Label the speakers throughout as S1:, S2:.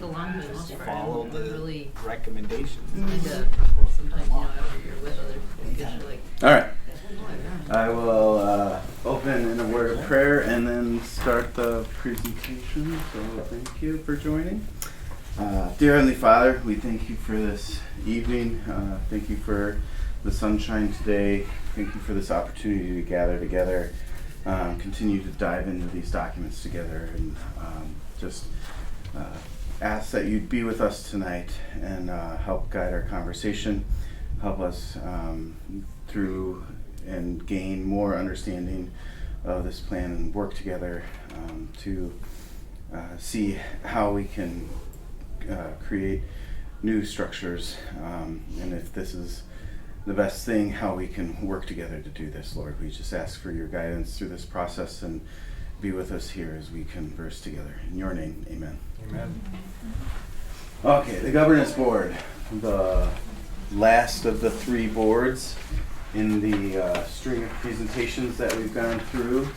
S1: the long for the most part.
S2: follow
S1: I'm
S2: the
S1: really
S2: recommendations.
S1: kind of sometimes, after you're with other kids, you're like,
S3: All right.
S1: oh my God.
S3: I will open in a word of prayer and then start the presentation. So thank you for joining. Dear Heavenly Father, we thank you for this evening. Thank you for the sunshine today. Thank you for this opportunity to gather together, continue to dive into these documents together, and just ask that you'd be with us tonight and help guide our conversation, help us through and gain more understanding of this plan and work together to see how we can create new structures, and if this is the best thing, how we can work together to do this, Lord. We just ask for your guidance through this process and be with us here as we converse together. In your name, amen.
S2: Amen.
S3: Okay, the governance board, the last of the three boards in the string of presentations that we've gone through.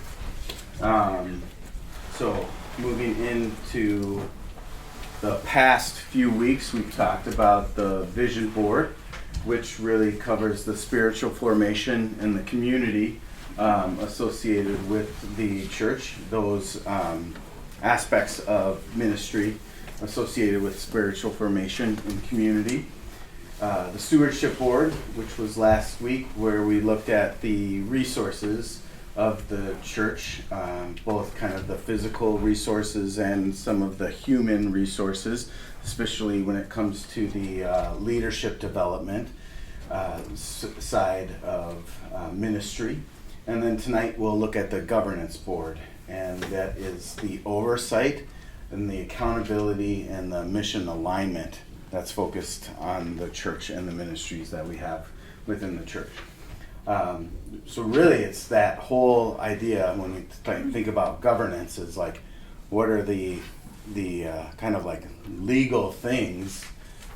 S3: So moving into the past few weeks, we've talked about the vision board, which really covers the spiritual formation and the community associated with the church, those aspects of ministry associated with spiritual formation and community. The stewardship board, which was last week, where we looked at the resources of the church, both kind of the physical resources and some of the human resources, especially when it comes to the leadership development side of ministry. And then tonight we'll look at the governance board, and that is the oversight and the accountability and the mission alignment that's focused on the church and the ministries that we have within the church. So really it's that whole idea when we think about governance is like, what are the kind of like legal things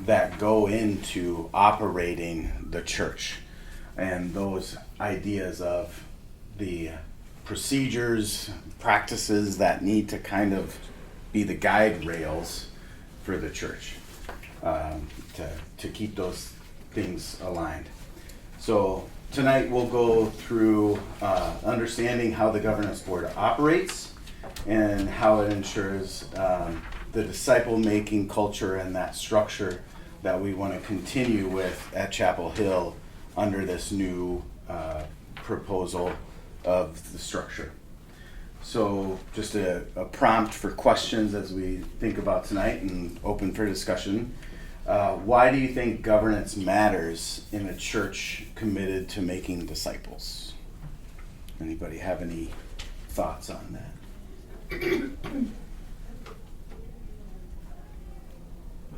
S3: that go into operating the church, and those ideas of the procedures, practices that need to kind of be the guide rails for the church, to keep those things aligned. So tonight we'll go through understanding how the governance board operates and how it ensures the disciple-making culture and that structure that we want to continue with at Chapel Hill under this new proposal of the structure. So just a prompt for questions as we think about tonight and open for discussion. Why do you think governance matters in a church committed to making disciples? Anybody have any thoughts on that?
S4: I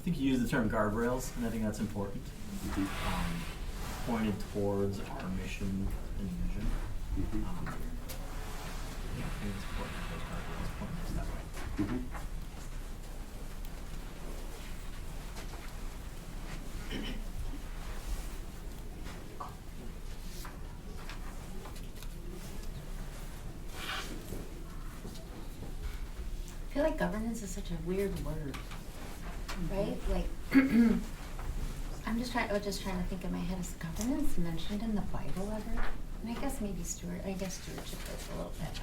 S4: think you use the term guardrails, and I think that's important.
S3: Mhm.
S4: Pointed towards our mission and vision.
S3: Mhm.
S4: Yeah, I think it's important that those guardrails point us that way.
S3: Mhm.
S5: I feel like governance is such a weird word, right? Like, I was just trying to think in my head, is governance mentioned in the Bible ever? And I guess maybe stewardship is a little bit,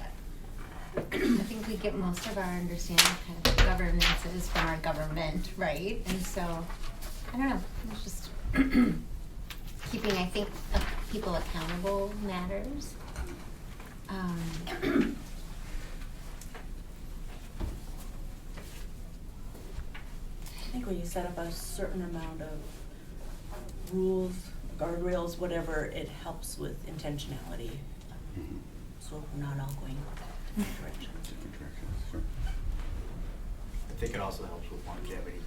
S5: but I think we get most of our understanding of kind of governance is from our government, right? And so, I don't know, it's just keeping, I think, people accountable matters.
S6: I think when you set up a certain amount of rules, guardrails, whatever, it helps with intentionality.
S3: Mhm.
S6: So we're not all going different directions.
S3: Different directions, sure.
S2: I think it also helps with longevity.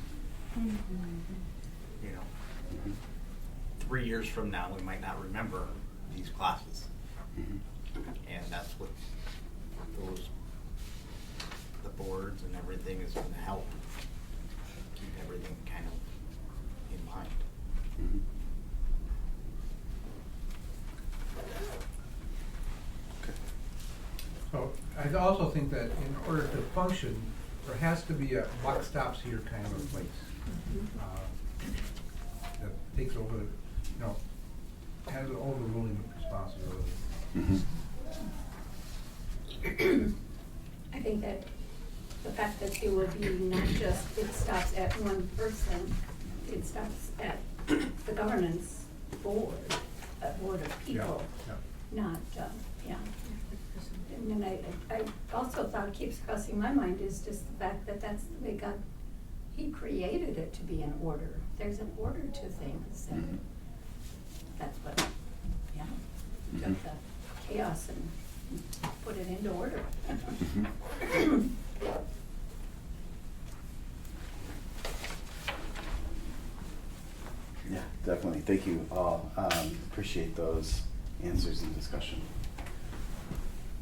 S2: You know,
S3: Mhm.
S2: 3 years from now, we might not remember these classes.
S3: Mhm.
S2: And that's what the boards and everything is going to help keep everything kind of in mind.
S3: Mhm. Okay.
S7: So I also think that in order to function there has to be a buck stops here kind of a place. That takes over, has an overruling responsibility.
S8: I think that the fact that it will be not just, it stops at one person, it stops at the governance board, a board of people,
S7: Yeah.
S8: not, yeah. And then I also thought keeps crossing my mind is just the fact that that's the way God, he created it to be in order. There's an order to things, and that's what, yeah, took the chaos and put it into order.
S3: Yeah, definitely. Thank you all. Appreciate those answers and discussion.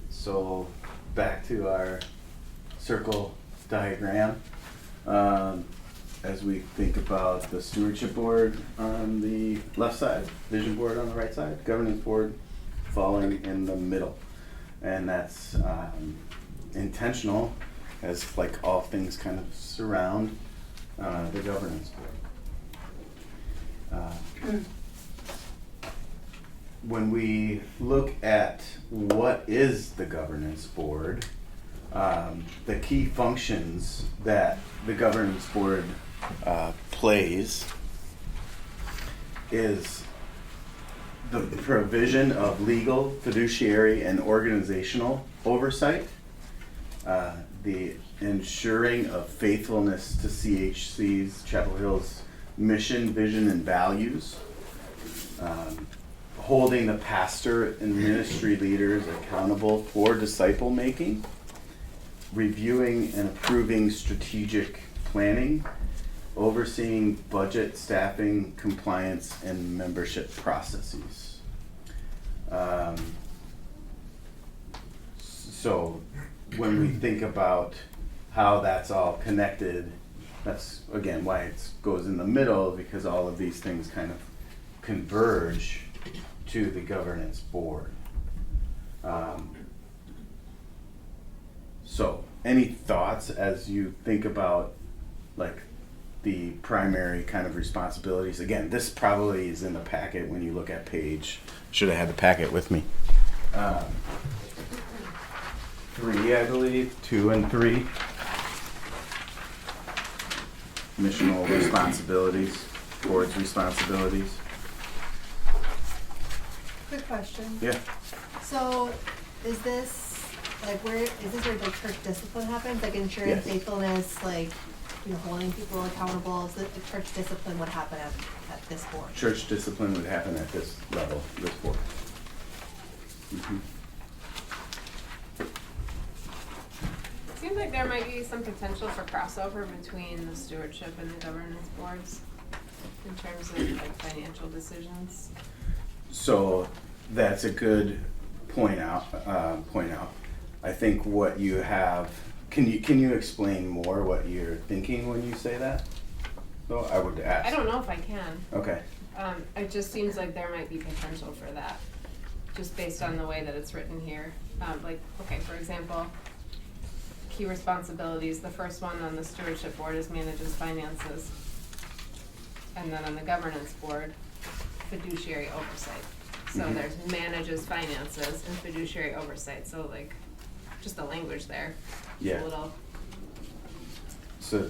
S3: So back to our circle diagram. As we think about the stewardship board on the left side, vision board on the right side, governance board falling in the middle. And that's intentional, as like all things kind of surround the governance board. When we look at what is the governance board, the key functions that the governance board plays is the provision of legal, fiduciary, and organizational oversight, the ensuring of faithfulness to CHC's, Chapel Hill's mission, vision, and values, holding the pastor and ministry leaders accountable for disciple making, reviewing and approving strategic planning, overseeing budget, staffing, compliance, and membership processes. So when we think about how that's all connected, that's again why it goes in the middle, because all of these things kind of converge to the governance board. So any thoughts as you think about like the primary kind of responsibilities? Again, this probably is in the packet when you look at page, should have had the packet with me. 3, I believe, 2 and 3. Missional responsibilities, board's responsibilities.
S9: Quick question.
S3: Yeah.
S9: So, is this where like church discipline happens? Like ensuring
S3: Yes.
S9: faithfulness, like holding people accountable. So the church discipline would happen at this board.
S3: Church discipline would happen at this level, this board.
S10: Seems like there might be some potential for crossover between the stewardship and the governance boards in terms of like financial decisions.
S3: So that's a good point out. I think what you have. Can you explain more what you're thinking when you say that? No, I would ask.
S10: I don't know if I can.
S3: Okay.
S10: It just seems like there might be potential for that, just based on the way that it's written here. For example, key responsibilities. The first one on the stewardship board is manages finances, and then on the governance board, fiduciary oversight. So there's manages finances and fiduciary oversight. So like, just the language there.
S3: Yeah.
S10: A little.
S3: So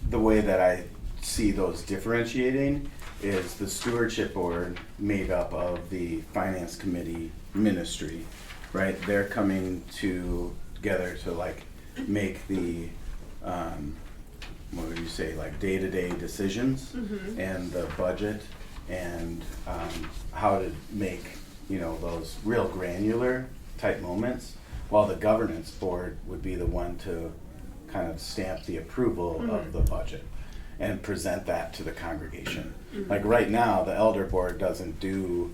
S3: the way that I see those differentiating is the stewardship board made up of the finance committee ministry, right? They're coming together to like make the what would you say, like day-to-day decisions and the budget and how to make those real granular type moments, while the governance board would be the one to kind of stamp the approval of the budget and present that to the congregation. Like right now, the elder board doesn't do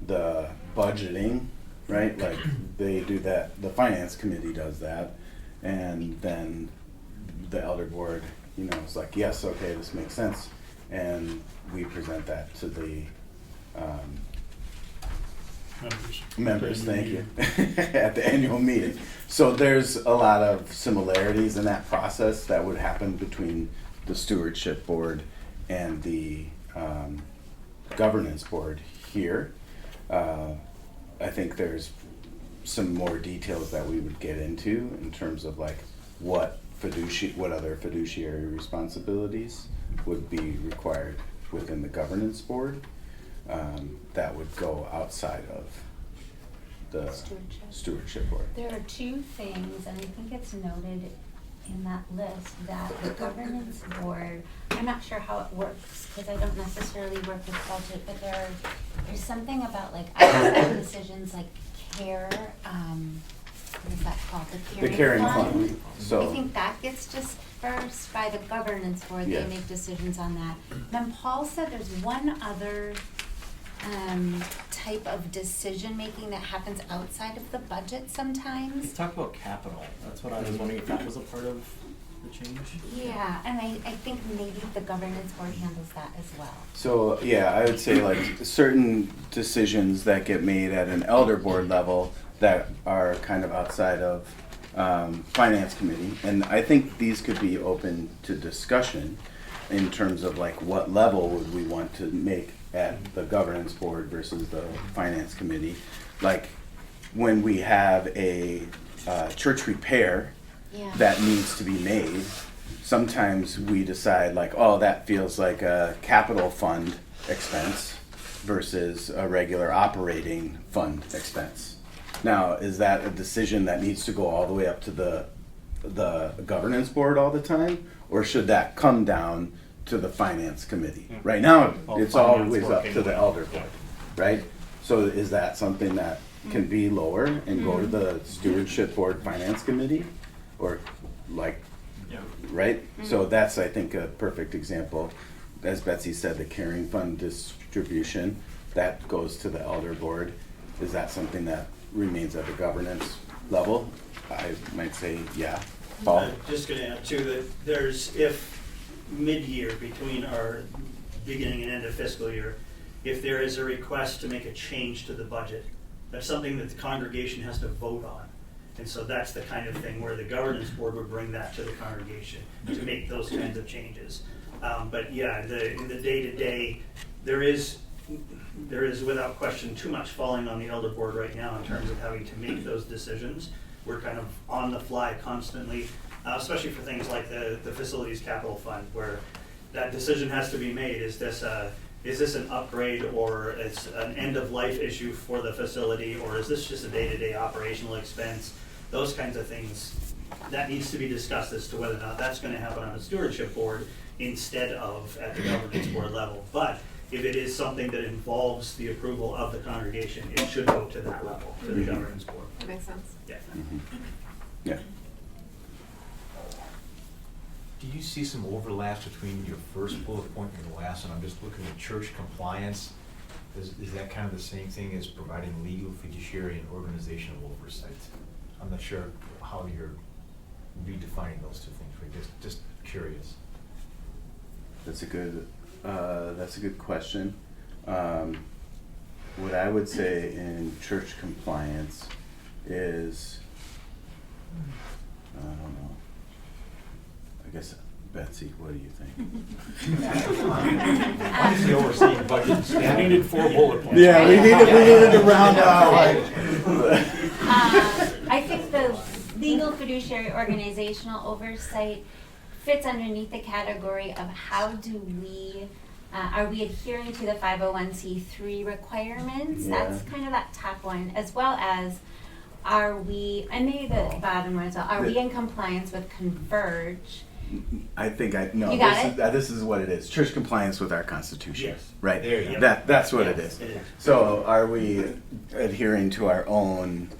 S3: the budgeting, right? Like they do that, the finance committee does that, and then the elder board, is like, yes, okay, this makes sense, and we present that to the Members, thank you, at the annual meeting. So there's a lot of similarities in that process that would happen between the stewardship board and the governance board here. I think there's some more details that we would get into in terms of like what other fiduciary responsibilities would be required within the governance board that would go outside of the stewardship board.
S5: There are two things, and I think it's noted in that list, that the governance board, I'm not sure how it works, because I don't necessarily work with budget, but there's something about like outside decisions like care, what is that called?
S3: The caring fund.
S5: I
S3: So,
S5: think that gets dispersed by the governance board, they
S3: Yes.
S5: make decisions on that. Then Paul said there's one other type of decision-making that happens outside of the budget sometimes.
S4: Let's talk about capital. That's what I was wondering if that was a part of the change.
S5: Yeah, and I think maybe the governance board handles that as well.
S3: so yeah, I would say like certain decisions that get made at an elder board level that are kind of outside of finance committee, and I think these could be open to discussion in terms of like what level would we want to make at the governance board versus the finance committee. Like when we have a church repair
S5: Yeah.
S3: that needs to be made, sometimes we decide like, oh, that feels like a capital fund expense versus a regular operating fund expense. Now, is that a decision that needs to go all the way up to the governance board all the time? Or should that come down to the finance committee? Right now,
S4: Well,
S3: it's
S4: finance
S3: always up
S4: working
S3: to the
S4: with-
S3: elder board, right? So is that something that can be lower and go to the stewardship board finance committee? Or like,
S4: Yeah.
S3: right? So that's, I think, a perfect example. As Betsy said, the caring fund distribution, that goes to the elder board. Is that something that remains at the governance level? I might say, yeah. Paul?
S11: I'm just gonna add too, that there's, if mid-year between our beginning and end of fiscal year, if there is a request to make a change to the budget, that's something that the congregation has to vote on. And so that's the kind of thing where the governance board would bring that to the congregation to make those kinds of changes. But yeah, in the day-to-day, there is without question too much falling on the elder board right now in terms of having to make those decisions. We're kind of on the fly constantly, especially for things like the facilities capital fund, where that decision has to be made. Is this an upgrade, or it's an end-of-life issue for the facility, or is this just a day-to-day operational expense? Those kinds of things, that needs to be discussed as to whether or not that's going to happen on a stewardship board instead of at the governance board level. But if it is something that involves the approval of the congregation, it should go to that level, to the governance board.
S10: That makes sense.
S11: Yeah.
S3: Yeah.
S12: Do you see some overlaps between your first bullet point and the last one? I'm just looking at church compliance. Is that kind of the same thing as providing legal, fiduciary, and organizational oversight? I'm not sure how you're redefining those two things. We're just curious.
S3: That's a good question. What I would say in church compliance is, I don't know. I guess, Betsy, what do you think?
S12: Obviously overseeing budget and staff.
S4: We needed 4 bullet points.
S3: Yeah, we needed to round out
S5: I think the legal, fiduciary, organizational oversight fits underneath the category of how do we, are we adhering to the 501c3 requirements?
S3: Yeah.
S5: That's kind of that top one, as well as are we, and maybe the bottom one as well, are we in compliance with Converge?
S3: I think no.
S5: You got
S3: This is what it is. Church compliance with our Constitution.
S11: Yes.
S3: Right.
S12: There you go.
S3: That's what it
S11: Yes,
S3: is.
S11: it is.
S3: So are we adhering to our own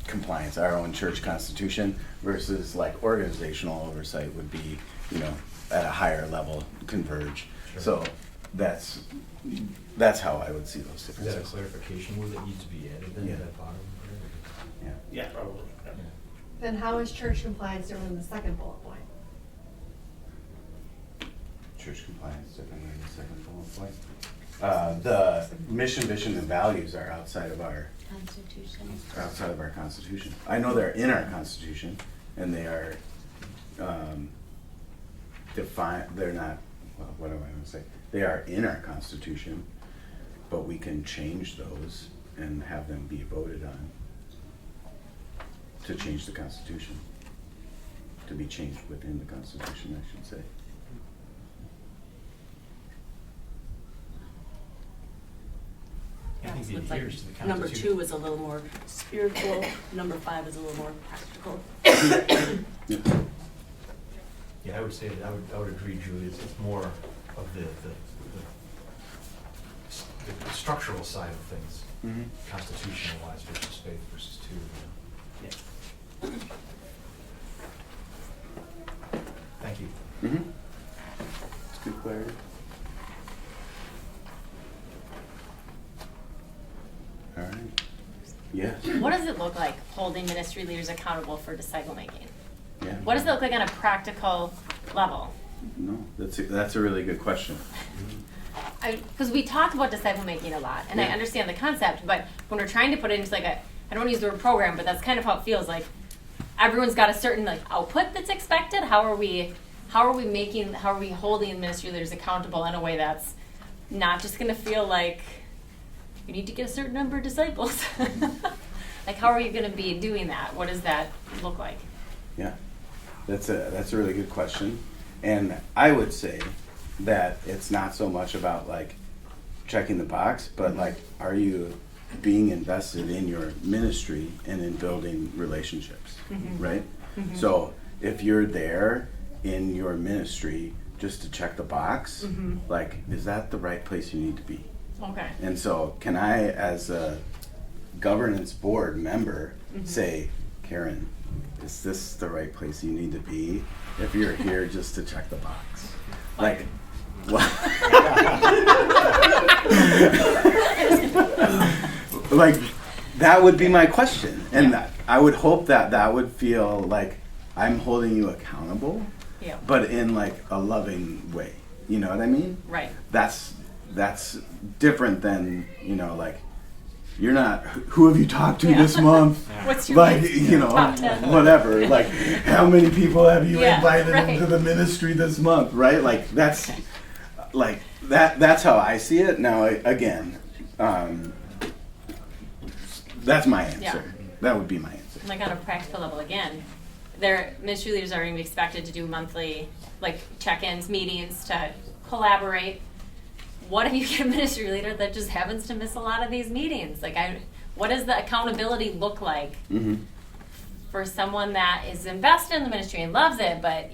S3: compliance, our own church constitution, versus like organizational oversight would be, at a higher level, Converge.
S12: Sure.
S3: So that's how I would see those
S12: Is that a
S3: differences.
S12: clarification word that needs to be added then
S3: Yeah.
S12: to that bottom?
S3: Yeah.
S11: Yeah, probably. Yeah.
S9: Then how is church compliance different than the second bullet point?
S3: Church compliance different than the second bullet point. The mission, vision, and values are outside of our
S5: Constitution.
S3: I know they're in our Constitution, and they are defined. They're not. Well, what am I going to say? They are in our Constitution, but we can change those and have them be voted on to change the Constitution. To be changed within the Constitution, I should say.
S12: I think the
S6: Looks like
S12: adherence to the
S6: number
S12: Constitution.
S6: 2 is a little more spiritual, number 5 is a little more practical.
S12: Yeah, I would say, that I would agree, Julie, it's more of the structural side of things,
S3: Mm-hmm.
S12: constitutional wise versus faith versus 2.
S6: Yeah.
S12: Thank you.
S3: Mm-hmm. It's good clarity. All right. Yes.
S13: What does it look like holding ministry leaders accountable for disciple making?
S3: Yeah.
S13: What does it look like on a practical level?
S3: No, that's a really good question.
S13: Because we talk about disciple making a lot, and I
S3: Yeah.
S13: understand the concept, but when we're trying to put it into like I don't want to use the word program, but that's kind of how it feels like. Everyone's got a certain like output that's expected. How are we holding ministry leaders accountable in a way that's not just going to feel like you need to get a certain number of disciples? Like, how are you going to be doing that? What does that look like?
S3: Yeah, that's a really good question, and I would say that it's not so much about like checking the box, but like, are you being invested in your ministry and in building relationships, right?
S13: Mm-hmm.
S3: So if you're there in your ministry just to check the box, like, is that the right place you need to be?
S13: Okay.
S3: And so can I, as a governance board member, say, Karen, is this the right place you need to be if you're here just to check the box? Like, what? Like, that would be my question. And I would hope that would feel like I'm holding you accountable,
S13: Yeah.
S3: but in like a loving way. You know what I mean?
S13: Right.
S3: That's different than, like, you're not, who have you talked to this month?
S13: What's your
S3: Like,
S13: top 10?
S3: whatever. Like, how many people have you
S13: Yeah,
S3: invited
S13: right.
S3: into the ministry this month, right? Like, that's how I see it. Now, again, that's my answer.
S13: Yeah.
S3: That would be my answer.
S13: Like on a practical level, again, their ministry leaders are going to be expected to do monthly, like check-ins, meetings to collaborate. What if you get a ministry leader that just happens to miss a lot of these meetings? Like, what does the accountability look like for someone that is invested in the ministry and loves it, but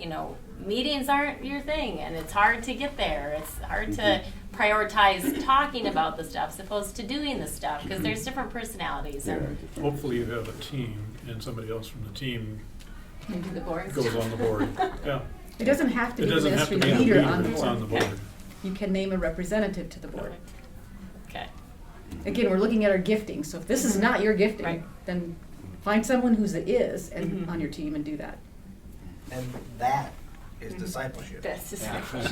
S13: meetings aren't your thing, and it's hard to get there. It's hard to prioritize talking about the stuff as opposed to doing the stuff because there's different personalities. And
S14: Hopefully you have a team and somebody else from the team
S13: do the board
S14: goes on the board. Yeah.
S9: It doesn't have to
S14: It
S9: be the
S14: doesn't have
S9: ministry
S14: to be a
S9: leader
S14: leader
S9: on the
S14: that's
S9: board.
S14: on the board.
S9: You can name a representative to the board.
S13: Okay.
S9: Again, we're looking at our gifting, so if this is not your gifting,
S13: Right.
S9: then find someone who's it is and on your team and do that.
S2: And that is discipleship.
S13: That's just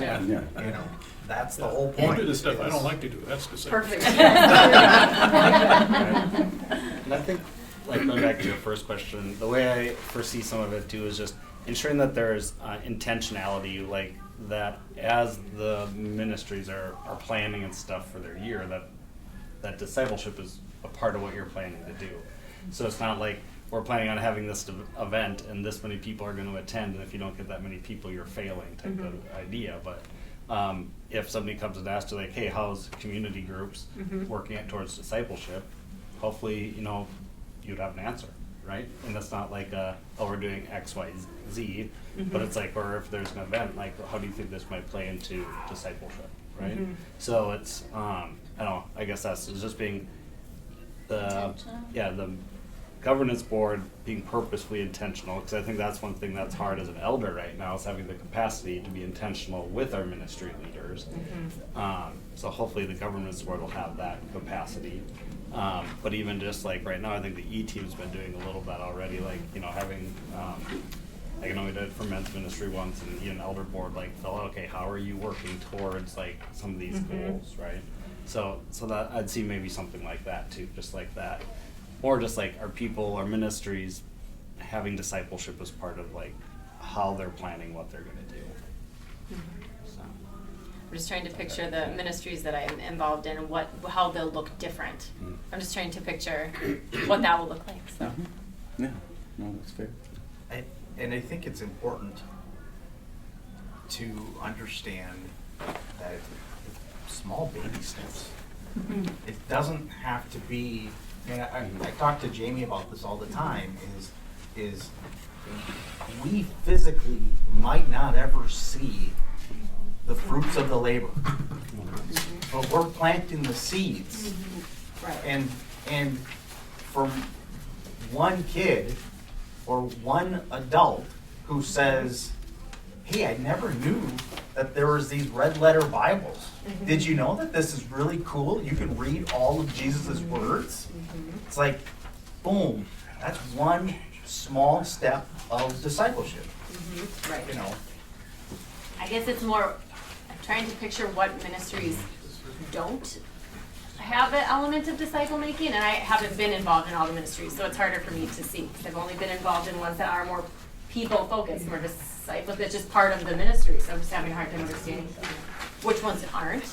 S2: Yeah.
S3: Yeah.
S2: That's the whole
S14: You
S2: point.
S14: do the stuff I
S2: is-
S14: don't like to do. That's the
S13: perfect.
S15: And I think, like, going back to your first question, the way I foresee some of it too is just ensuring that there's intentionality, like that as the ministries are planning and stuff for their year, that discipleship is a part of what you're planning to do. So it's not like we're planning on having this event and this many people are going to attend, and if you don't get that many people, you're failing type of idea. But if somebody comes and asks you, like, hey, how's community groups working towards discipleship, hopefully, you'd have an answer, right? And that's not like, we're doing X, Y, Z, but it's like, or if there's an event, like, how do you think this might play into discipleship, right? So it's, I don't know, I guess that's just being the governance board being purposefully intentional, because I think that's one thing that's hard as an elder right now, is having the capacity to be intentional with our ministry leaders. So hopefully the governance board will have that capacity. But even just like right now, I think the E-team's been doing a little bit already, like, having, I know we did it for men's ministry once, and even elder board, like, felt, okay, how are you working towards like some of these goals, right? So that I'd see maybe something like that too, just like that, or just like our people, our ministries, having discipleship as part of like how they're planning what they're going to do. So.
S13: I'm just trying to picture the ministries that I'm involved in and how they'll look different. I'm just trying to picture what that will look like. So.
S3: Yeah, no, that's fair.
S2: And I think it's important to understand that small baby steps. It doesn't have to be, and I talk to Jamie about this all the time, is we physically might not ever see the fruits of the labor, but we're planting the seeds.
S13: Right.
S2: And from one kid or one adult who says, hey, I never knew that there was these red letter Bibles. Did you know that this is really cool? You can read all of Jesus' words. It's like, boom, that's one small step of discipleship.
S13: Right.
S2: You know.
S13: I guess it's more, I'm trying to picture what ministries don't have an element of disciple making, and I haven't been involved in all the ministries, so it's harder for me to see, because I've only been involved in ones that are more people focused, more disciple, that's just part of the ministry, so I'm just having a hard time understanding which ones aren't.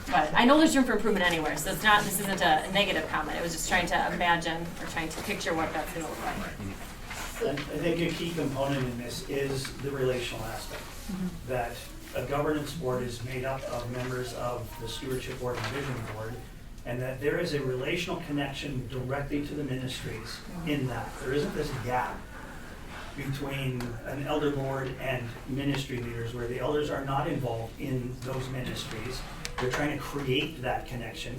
S13: But I know there's room for improvement anywhere, so this isn't a negative comment. I was just trying to imagine or trying to picture what that's going to look like.
S11: I think a key component in this is the relational aspect. That a governance board is made up of members of the stewardship board and vision board, and that there is a relational connection directly to the ministries in that. There isn't this gap between an elder board and ministry leaders where the elders are not involved in those ministries. They're trying to create that connection.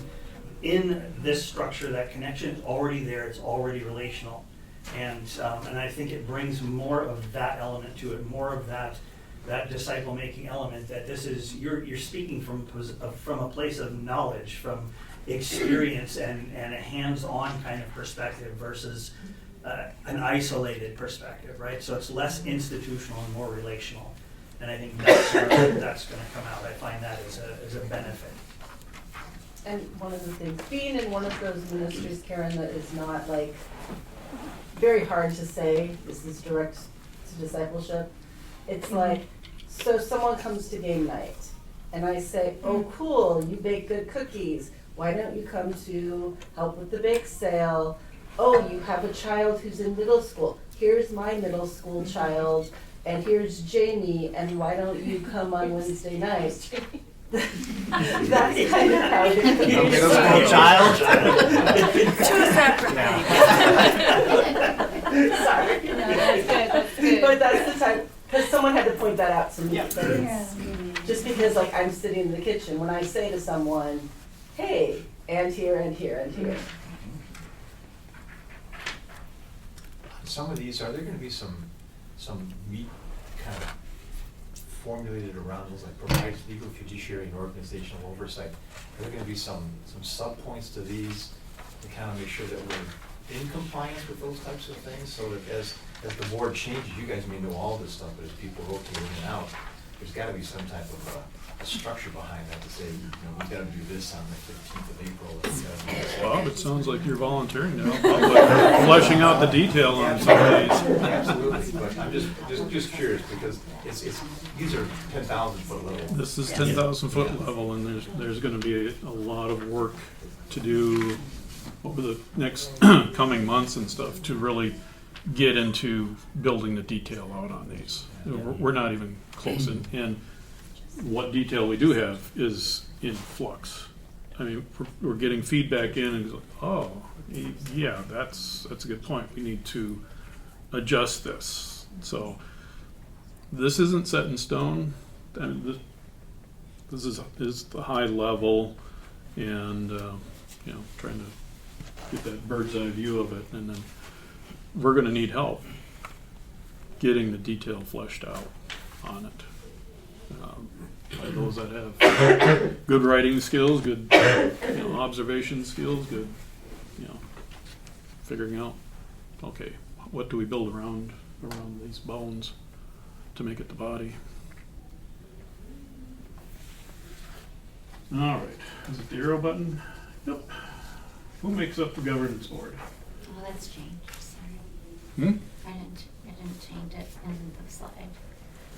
S11: In this structure, that connection is already there, it's already relational. And I think it brings more of that element to it, more of that disciple-making element, that this is, you're speaking from a place of knowledge, from experience and a hands-on kind of perspective versus an isolated perspective, right? So it's less institutional and more relational. And I think that's going to come out. I find that as a benefit.
S16: And one of the things, being in one of those ministries, Karen, that is not like very hard to say, this is direct to discipleship. It's like, so someone comes to game night and I say, oh cool, you bake good cookies. Why don't you come to help with the bake sale? Oh, you have a child who's in middle school. Here's my middle school child and here's Jamie, and why don't you come on Wednesday night? That's kind of how it is.
S2: Middle school child?
S16: Two separate things. Sorry.
S10: No, that's good, that's good.
S16: But that's the time, because someone had to point that out to me. That it's, just because like I'm sitting in the kitchen, when I say to someone, hey, and here, and here, and here.
S12: Some of these, are there gonna be some meat kind of formulated around those, like provides legal, fiduciary, and organizational oversight? Are there gonna be some sub-points to these to kind of make sure that we're in compliance with those types of things, so that as the board changes, you guys may know all this stuff, but as people rotate in and out, there's gotta be some type of a structure behind that to say, we've gotta do this on the 15th of April. and we've gotta do this.
S14: Bob, it sounds like you're volunteering now, fleshing out the detail on some of these.
S12: Absolutely, but I'm just curious, because it's these are 10,000 foot level.
S14: This is 10,000 foot level, and there's gonna be a lot of work to do over the next coming months and stuff to really get into building the detail out on these. We're not even close, and what detail we do have is in flux. I mean, we're getting feedback in, and it's like, oh, yeah, that's a good point. We need to adjust this. So this isn't set in stone. I mean, this is the high level, and trying to get that bird's eye view of it, and then we're going to need help getting the detail fleshed out on it. By those that have good writing skills, good observation skills, good figuring out, okay, what do we build around these bones to make it the body. All right. Is it the arrow button? Yep. Who makes up the governance board?
S5: Oh, that's changed, sorry.
S14: Hmm?
S5: I didn't change it in the slide.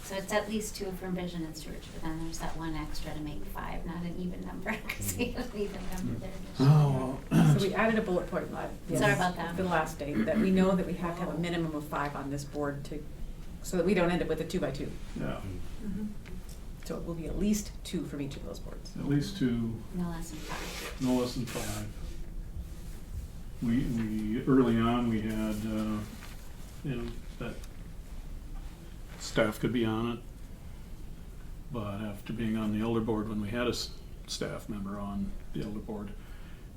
S5: So it's at least 2 from Vision and Stewardship, but then there's that 1 extra to make 5, not an even number, because we have an even number there.
S14: Oh, well.
S17: So we added a bullet point,
S5: Sorry about that.
S17: the last day, that we know that we have to have a minimum of 5 on this board to, so that we don't end up with a 2 by 2.
S14: Yeah,
S17: So it will be at least 2 from each of those boards.
S14: at least 2,
S5: No less than 5.
S14: no less than 5. We early on, we had, that staff could be on it. But after being on the elder board, when we had a staff member on the elder board,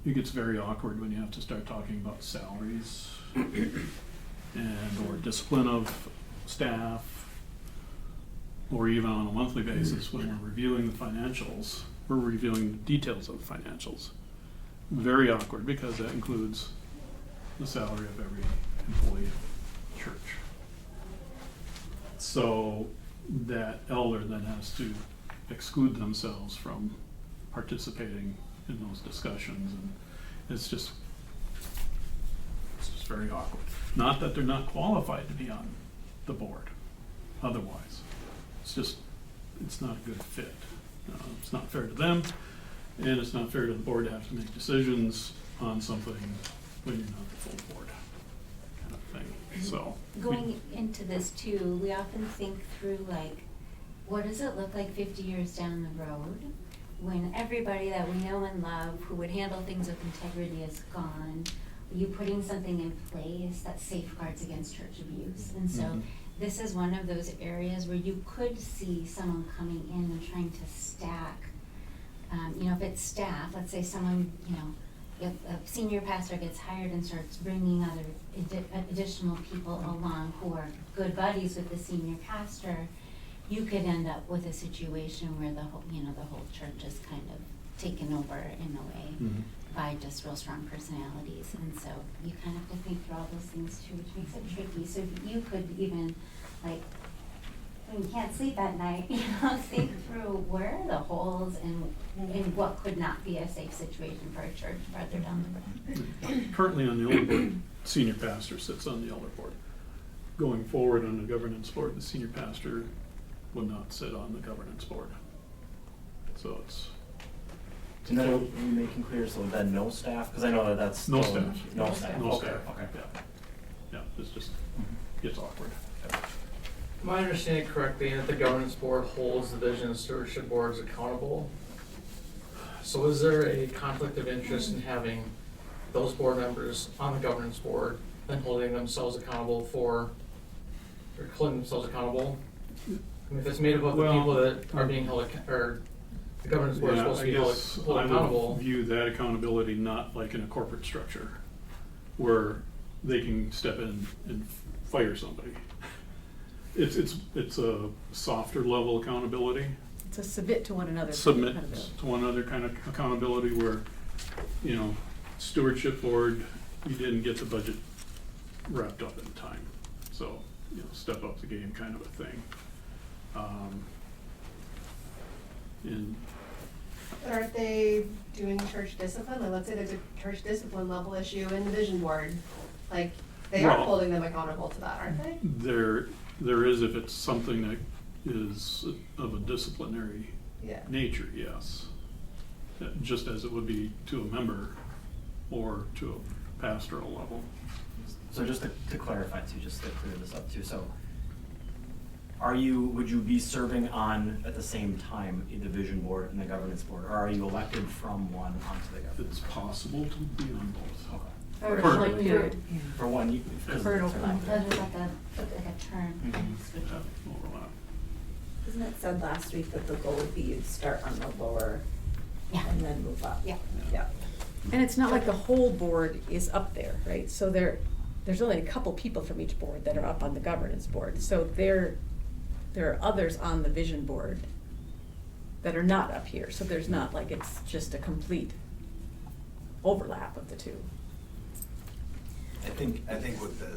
S14: it gets very awkward when you have to start talking about salaries and or discipline of staff, or even on a monthly basis when we're reviewing the financials, we're reviewing the details of the financials. Very awkward because that includes the salary of every employee of the church. So that elder then has to exclude themselves from participating in those discussions, and it's just very awkward. Not that they're not qualified to be on the board otherwise. It's not a good fit. It's not fair to them, and it's not fair to the board to have to make decisions on something when you're not the full board kind of thing. So
S5: Going into this too, we often think through like, what does it look like 50 years down the road when everybody that we know and love who would handle things with integrity is gone? Are you putting something in place that safeguards against church abuse? And so this is one of those areas where you could see someone coming in and trying to stack, if it's staff, let's say someone, if a senior pastor gets hired and starts bringing other additional people along who are good buddies with the senior pastor, you could end up with a situation where the whole church is kind of taken over in a way by just real strong personalities. And so you kind of have to think through all those things too, which makes it tricky. So you could even, like, when you can't sleep at night, think through where are the holes and what could not be a safe situation for a church farther down the road.
S14: currently on the elder board, senior pastor sits on the elder board. Going forward on the governance board, the senior pastor would not sit on the governance board. So it's
S4: And then are we making clear, so then no staff? Because I know that that's.
S14: no
S4: still-
S14: staff.
S4: No staff,
S14: No
S4: okay,
S14: staff.
S4: okay.
S14: Yeah, it's just, gets awkward.
S18: Am I understanding correctly that the governance board holds the vision and stewardship boards accountable? So is there a conflict of interest in having those board members on the governance board and holding themselves accountable or holding themselves accountable? I mean, if it's made up of the
S14: Well,
S18: people that are being held, or the governance board is
S14: Yeah,
S18: supposed to be
S14: I
S18: held
S14: guess
S18: accountable.
S14: I would view that accountability not like in a corporate structure where they can step in and fire somebody. It's a softer level accountability.
S17: It's a submit to one another.
S14: Submit
S17: kind of a-
S14: to one other kind of accountability where, stewardship board, you didn't get the budget wrapped up in time. So, step up the game kind of a thing. And
S9: But aren't they doing church discipline? Like, let's say there's a church discipline level issue in the vision board. Like, they are
S14: Well,
S9: holding them accountable to that, aren't they?
S14: there is, if it's something that is of a disciplinary
S9: Yeah.
S14: nature, yes. Just as it would be to a member or to a pastoral level.
S4: So just to clarify too, just to clear this up too, so would you be serving at the same time, the vision board and the governance board, or are you elected from one onto the governance?
S14: It's possible to be on both.
S4: Okay.
S5: Or
S14: For-
S5: like period.
S4: For one, you.
S5: For an open like a term.
S4: Mhm.
S14: Yeah, overlap.
S6: Isn't it said last week that the goal would be you'd start on the lower and then move up?
S5: Yeah.
S6: Yeah.
S17: And it's not like the whole board is up there, right? So there's only a couple people from each board that are up on the governance board. So there are others on the vision board that are not up here. So there's not like it's just a complete overlap of the two.
S2: I think what the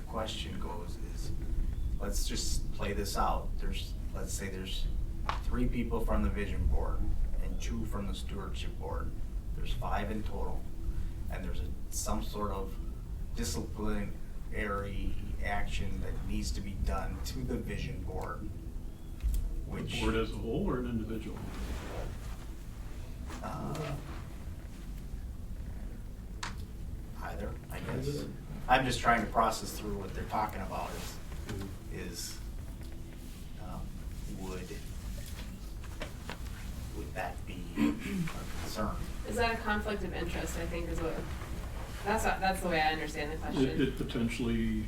S2: question goes is, let's just play this out. Let's say there's 3 people from the vision board and 2 from the stewardship board. There's 5 in total, and there's some sort of disciplinary action that needs to be done to the vision board, which
S14: The board as a whole or an individual?
S2: Either, I guess. I'm just trying to process through what they're talking about is would that be a concern?
S10: Is that a conflict of interest, I think is what, that's the way I understand the question.
S14: It potentially,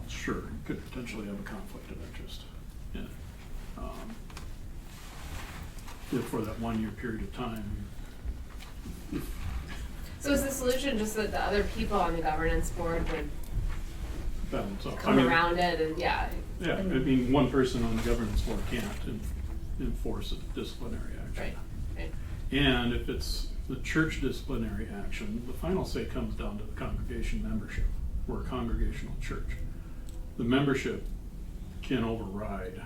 S14: sure, it could potentially have a conflict of interest. Yeah. If for that 1 year period of time,
S10: So is the solution just that the other people on the governance board would
S14: balance out.
S10: come around it and, yeah?
S14: Yeah, I mean, one person on the governance board can't enforce a disciplinary action.
S10: Right.
S14: And if it's the church disciplinary action, the final say comes down to the congregation membership. We're a congregational church. The membership can override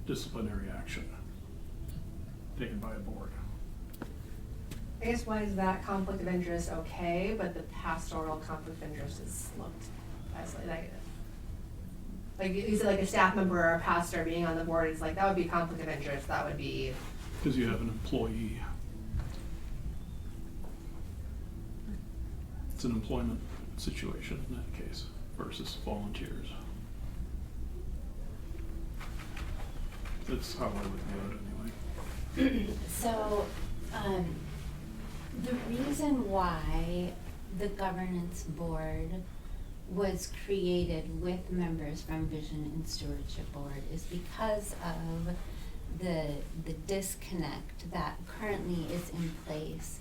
S14: disciplinary action taken by a board.
S9: I guess why is that conflict of interest okay, but the pastoral conflict of interest is looked as like negative? Like you said, like a staff member or a pastor being on the board, it's like that would be conflict of interest. That would be.
S14: Because you have an employee. It's an employment situation in that case versus volunteers. That's how I would view it anyway.
S5: So, the reason why the governance board was created with members from Vision and Stewardship Board is because of the disconnect that currently is in place,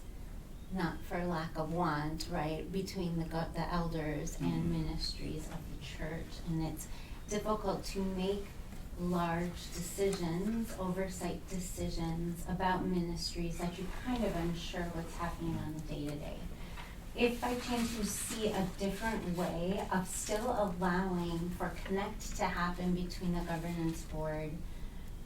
S5: not for lack of want, right, between the elders and ministries of the church. And it's difficult to make large decisions, oversight decisions about ministries that you're kind of unsure what's happening on a day-to-day. If by chance you see a different way of still allowing for connect to happen between the governance board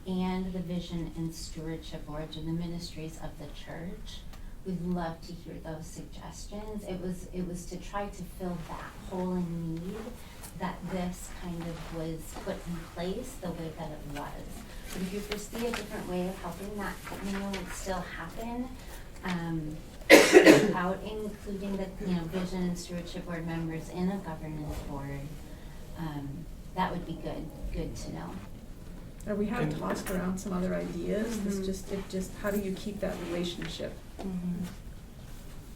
S5: and the vision and stewardship boards or the ministries of the church, we'd love to hear those suggestions. It was to try to fill that hole in need that this kind of was put in place the way that it was. But if you foresee a different way of helping that, still happen, without including the, vision and stewardship board members in a governance board, that would be good to know.
S17: Or we have tossed around some other ideas. This how do you keep that relationship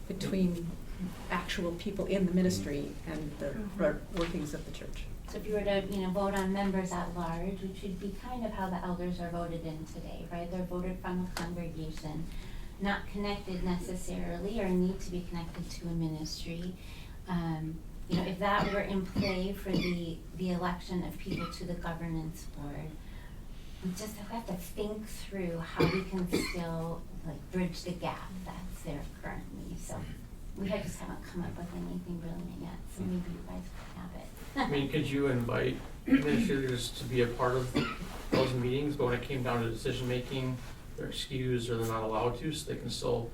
S17: between actual people in the ministry and the workings of the church?
S5: So if you were to, vote on members at large, which would be kind of how the elders are voted in today, right? They're voted from the congregation, not connected necessarily or need to be connected to a ministry. If that were in play for the election of people to the governance board, we have to think through how we can still bridge the gap that's there currently. So we just haven't come up with anything brilliant yet. So maybe you guys could have it.
S18: I mean, could you invite administrators to be a part of those meetings, but when it came down to decision making, they're excused or they're not allowed to, so they can still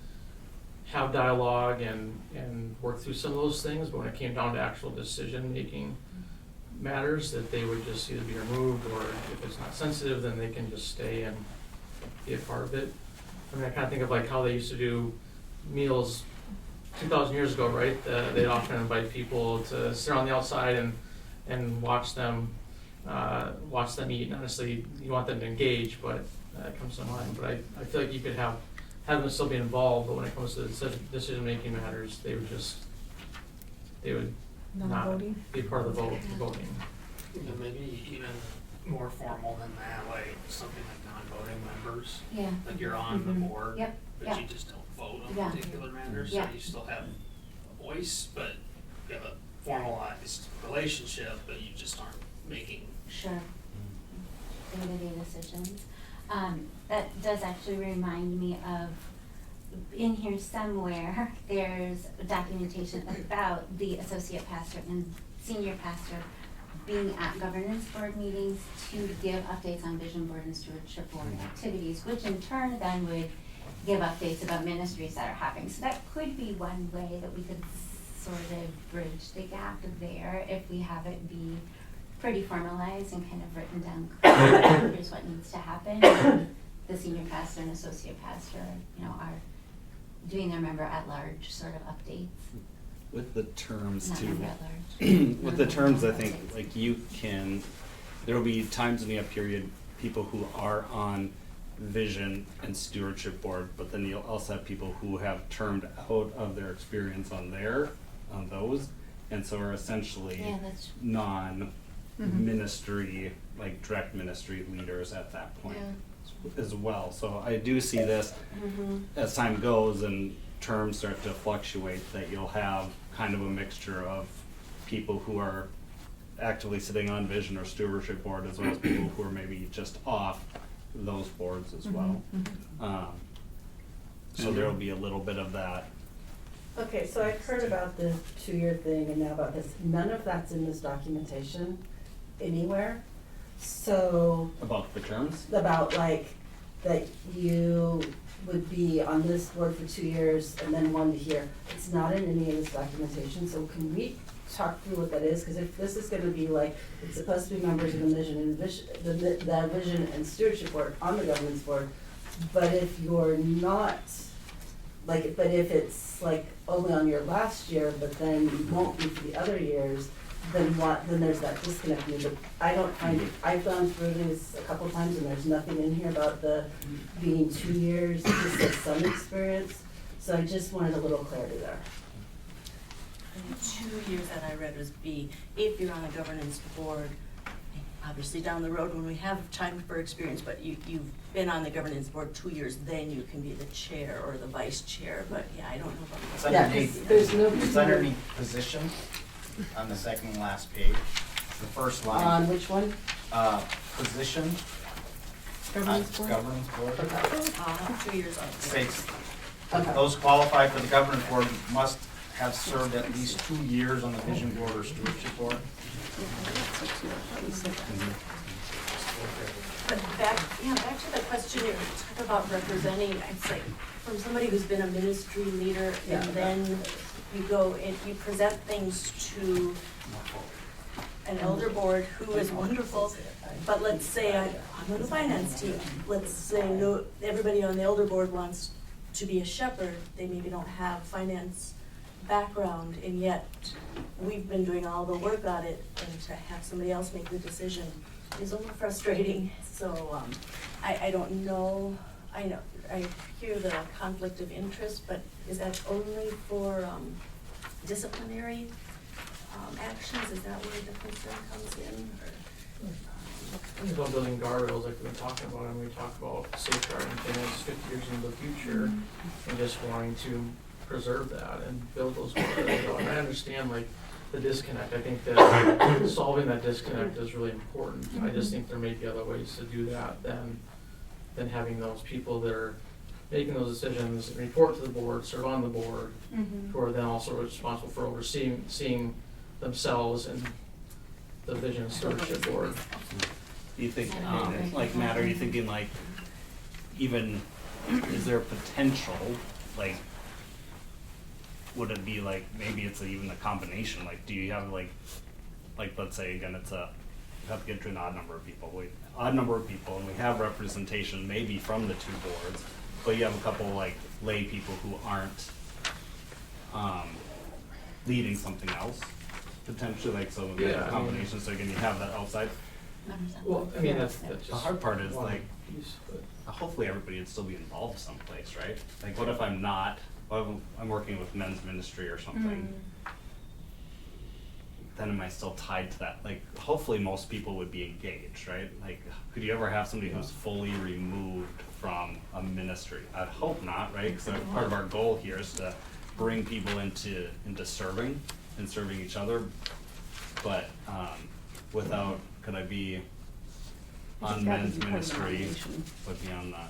S18: have dialogue and work through some of those things, but when it came down to actual decision making matters, that they would just either be removed, or if it's not sensitive, then they can just stay and be a part of it. I mean, I kind of think of how they used to do meals 2,000 years ago, right? They'd often invite people to sit on the outside and watch them eat. Not necessarily you want them to engage, but that comes to mind. But I feel like you could have them still be involved, but when it comes to decision-making matters, they would not be part of the voting.
S19: Maybe even more formal than that, like something like non-voting members.
S5: Yeah.
S19: Like you're on the board, but
S5: Yep.
S19: you just don't vote on particular matters, so you still have a voice, but you have a formalized relationship, but you just aren't making.
S5: Sure. Day-to-day decisions. That does actually remind me of, in here somewhere, there's documentation about the associate pastor and senior pastor being at governance board meetings to give updates on vision board and stewardship board activities, which in turn then would give updates about ministries that are happening. So that could be one way that we could sort of bridge the gap there if we have it be pretty formalized and kind of written down clearly, here's what needs to happen. And the senior pastor and associate pastor, are doing their member at large sort of updates.
S15: With the terms
S5: Not
S15: too.
S5: member at large.
S15: With the terms, I think like there will be times in the up period people who are on vision and stewardship board, but then you'll also have people who have termed out of their experience on those, and so are essentially non-ministry, like direct ministry leaders at that point as well. So I do see this as time goes and terms start to fluctuate, that you'll have kind of a mixture of people who are actively sitting on vision or stewardship board, as well as people who are maybe just off those boards as well. So there will be a little bit of that.
S16: Okay, so I've heard about the 2-year thing and now about this. None of that's in this documentation anywhere. So.
S15: About the terms?
S16: About like, that you would be on this board for 2 years and then 1 here. It's not in any of this documentation, so can we talk through what that is? Because if this is gonna be like, it's supposed to be members of the the vision and stewardship board on the governance board, but if you're not, like, but if it's like only on your last year, but then you won't be for the other years, then there's that disconnect. But I don't find it, I've gone through this a couple times and there's nothing in here about the being 2 years, it just says some experience. So I just wanted a little clarity there.
S6: And 2 years that I read was B, if you're on a governance board, obviously down the road when we have time for experience, but you've been on the governance board 2 years, then you can be the chair or the vice chair, but yeah, I don't know about
S2: It's
S6: that.
S2: underneath, it's underneath position on the second last page, the first line.
S16: On which one?
S2: Position.
S16: Governance board?
S2: Governance board.
S6: 2 years on.
S2: States, those qualified for the governance board must have served at least 2 years on the vision board or stewardship board.
S6: But back to the question you talk about representing, it's like, from somebody who's been a ministry leader and then you go and you present things to an elder board who is wonderful, but let's say I'm on the finance team. Let's say everybody on the elder board wants to be a shepherd. They maybe don't have finance background, and yet we've been doing all the work on it, and to have somebody else make the decision is a little frustrating. So I don't know. I hear the conflict of interest, but is that only for disciplinary actions? Is that where the concern comes in?
S18: Think about building guardrails like we've been talking about, and we talk about safeguarding things 50 years into the future, and just wanting to preserve that and build those guardrails. And I understand like the disconnect. I think that solving that disconnect is really important. I just think there may be other ways to do that than having those people that are making those decisions, report to the board, serve on the board, who are then also responsible for seeing themselves and the vision stewardship board.
S15: Do you think, like Matt, are you thinking like, even, is there potential, like, would it be like, maybe it's even a combination, like, do you have like let's say again, you have to get to an odd number of people, and we have representation maybe from the two boards, but you have a couple like lay people who aren't leading something else, potentially, like, so maybe a combination, so again, you have that outside.
S18: Well, I mean, that's just
S15: the hard part is
S18: one
S15: like,
S18: piece, but
S15: hopefully everybody would still be involved someplace, right? Like, what if I'm not? What if I'm working with men's ministry or something? Then am I still tied to that? Like, hopefully most people would be engaged, right? Like, could you ever have somebody who's fully removed from a ministry? I'd hope not, right? Because part of our goal here is to bring people into serving and serving each other. But without, could I be on men's ministry, but be on that?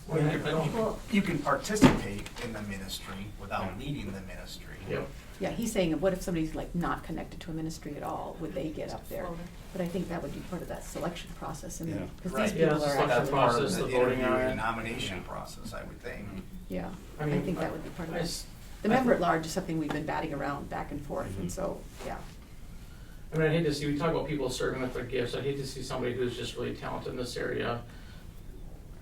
S2: Well, you can participate in the ministry without leading the ministry.
S18: Yep.
S17: Yeah, he's saying, what if somebody's like not connected to a ministry at all, would they get up there? But I think that would be part of that selection process, and
S2: Yeah.
S17: because
S18: Right,
S17: these
S18: yeah,
S17: people
S18: it's
S17: are
S18: just like
S17: actually.
S18: the process, the voting
S2: interview
S18: on
S2: and
S18: it.
S2: nomination process, I would think.
S17: Yeah,
S18: I
S17: I
S18: mean,
S17: think that would be part of
S18: I
S17: it.
S18: s-
S17: The
S18: I
S17: member
S18: thi-
S17: at large is something we've been batting around back and forth, and so, yeah.
S18: I mean, I hate to see, we talk about people serving with their gifts, I hate to see somebody who's just really talented in this area,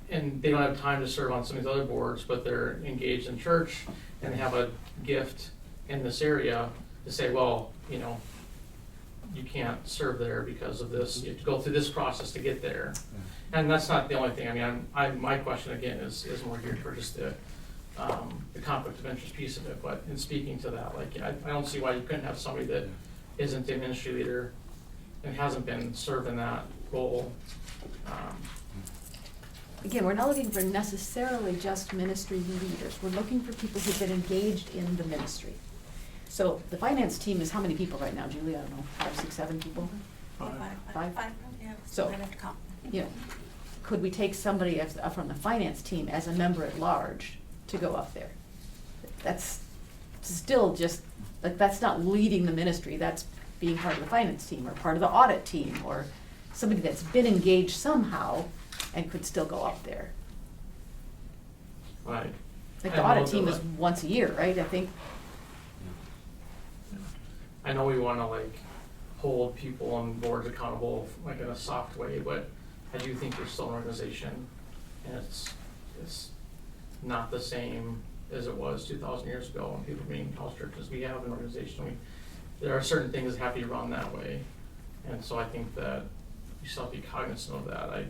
S18: and they don't have time to serve on some of these other boards, but they're engaged in church and have a gift in this area, to say, well, you know, you can't serve there because of this, you have to go through this process to get there. And that's not the only thing, I mean, my question again is more geared for just the conflict of interest piece of it, but in speaking to that, like, I don't see why you couldn't have somebody that isn't a ministry leader and hasn't been served in that role.
S17: Again, we're not looking for necessarily just ministry leaders, we're looking for people who've been engaged in the ministry. So the finance team is how many people right now, Julie? I don't know, 5, 6, 7 people? Five?
S6: yeah.
S17: So,
S6: I'd have to count.
S17: you know, could we take somebody from the finance team as a member at large to go up there? That's still just, like, that's not leading the ministry, that's being part of the finance team or part of the audit team or somebody that's been engaged somehow and could still go up there.
S18: Right.
S17: Like the audit team is once a year, right, I think?
S18: I know we wanna like hold people on boards accountable, like in a soft way, but I do think we're still an organization, and it's not the same as it was 2,000 years ago when people were being house churches. We have an organization, there are certain things that have to be run that way, and so I think that you still have to be cognizant of that. I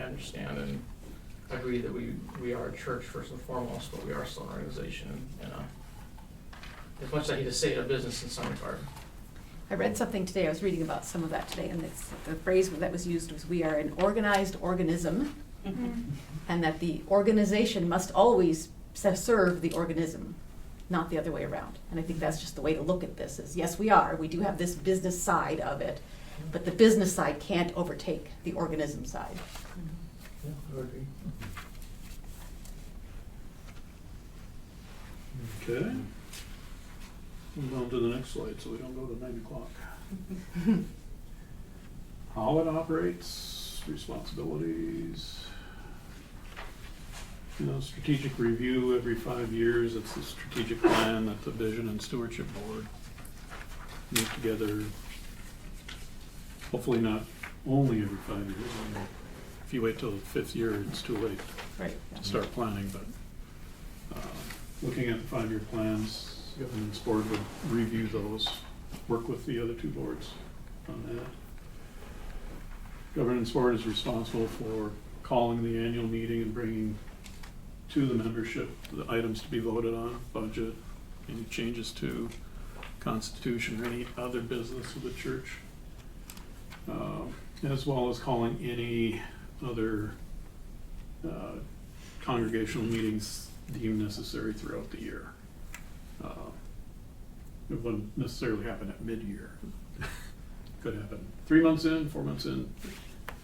S18: understand and agree that we are a church first and foremost, but we are still an organization, and as much as I hate to say it, a business in some regard.
S17: I read something today, I was reading about some of that today, and the phrase that was used was, we are an organized organism, and that the organization must always serve the organism, not the other way around. And I think that's just the way to look at this, is yes, we do have this business side of it, but the business side can't overtake the organism side.
S18: Yeah, I would agree.
S14: Okay. Move on to the next slide so we don't go to 9 o'clock. How it operates, responsibilities. You know, strategic review every 5 years, it's the strategic plan that the Vision and Stewardship Board meet together. Hopefully not only every 5 years. I mean, if you wait till the 5th year, it's too late
S17: Right.
S14: to start planning, but looking at the 5-year plans, Governance Board would review those, work with the other 2 boards on that. Governance Board is responsible for calling the annual meeting and bringing to the membership the items to be voted on, budget, any changes to constitution or any other business of the church, as well as calling any other congregational meetings deemed necessary throughout the year. It wouldn't necessarily happen at mid-year. Could happen 3 months in, 4 months in,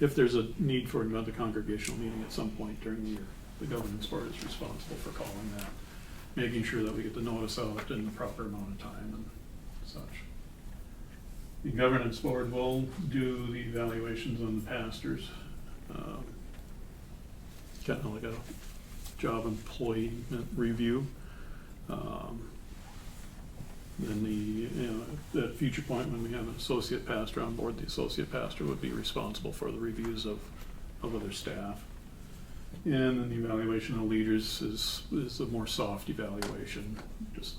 S14: if there's a need for another congregational meeting at some point during the year. The governance board is responsible for calling that, making sure that we get the notice out in the proper amount of time and such. The governance board will do the evaluations on the pastors. Kind of like a job employment review. Then at future point when we have an associate pastor on board, the associate pastor would be responsible for the reviews of other staff. And then the evaluation of leaders is a more soft evaluation. Just,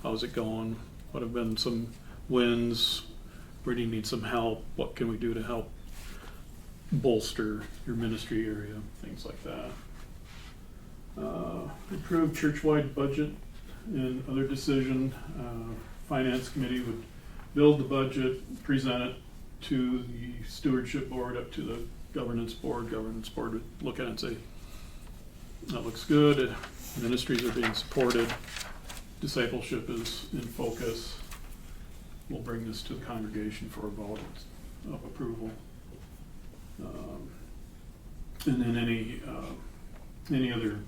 S14: how's it going? What have been some wins? Where do you need some help? What can we do to help bolster your ministry area? Things like that. Approved church-wide budget and other decision. Finance committee would build the budget, present it to the stewardship board, up to the governance board. Governance board would look at it and say, that looks good, ministries are being supported, discipleship is in focus. We'll bring this to the congregation for a vote of approval. And then any other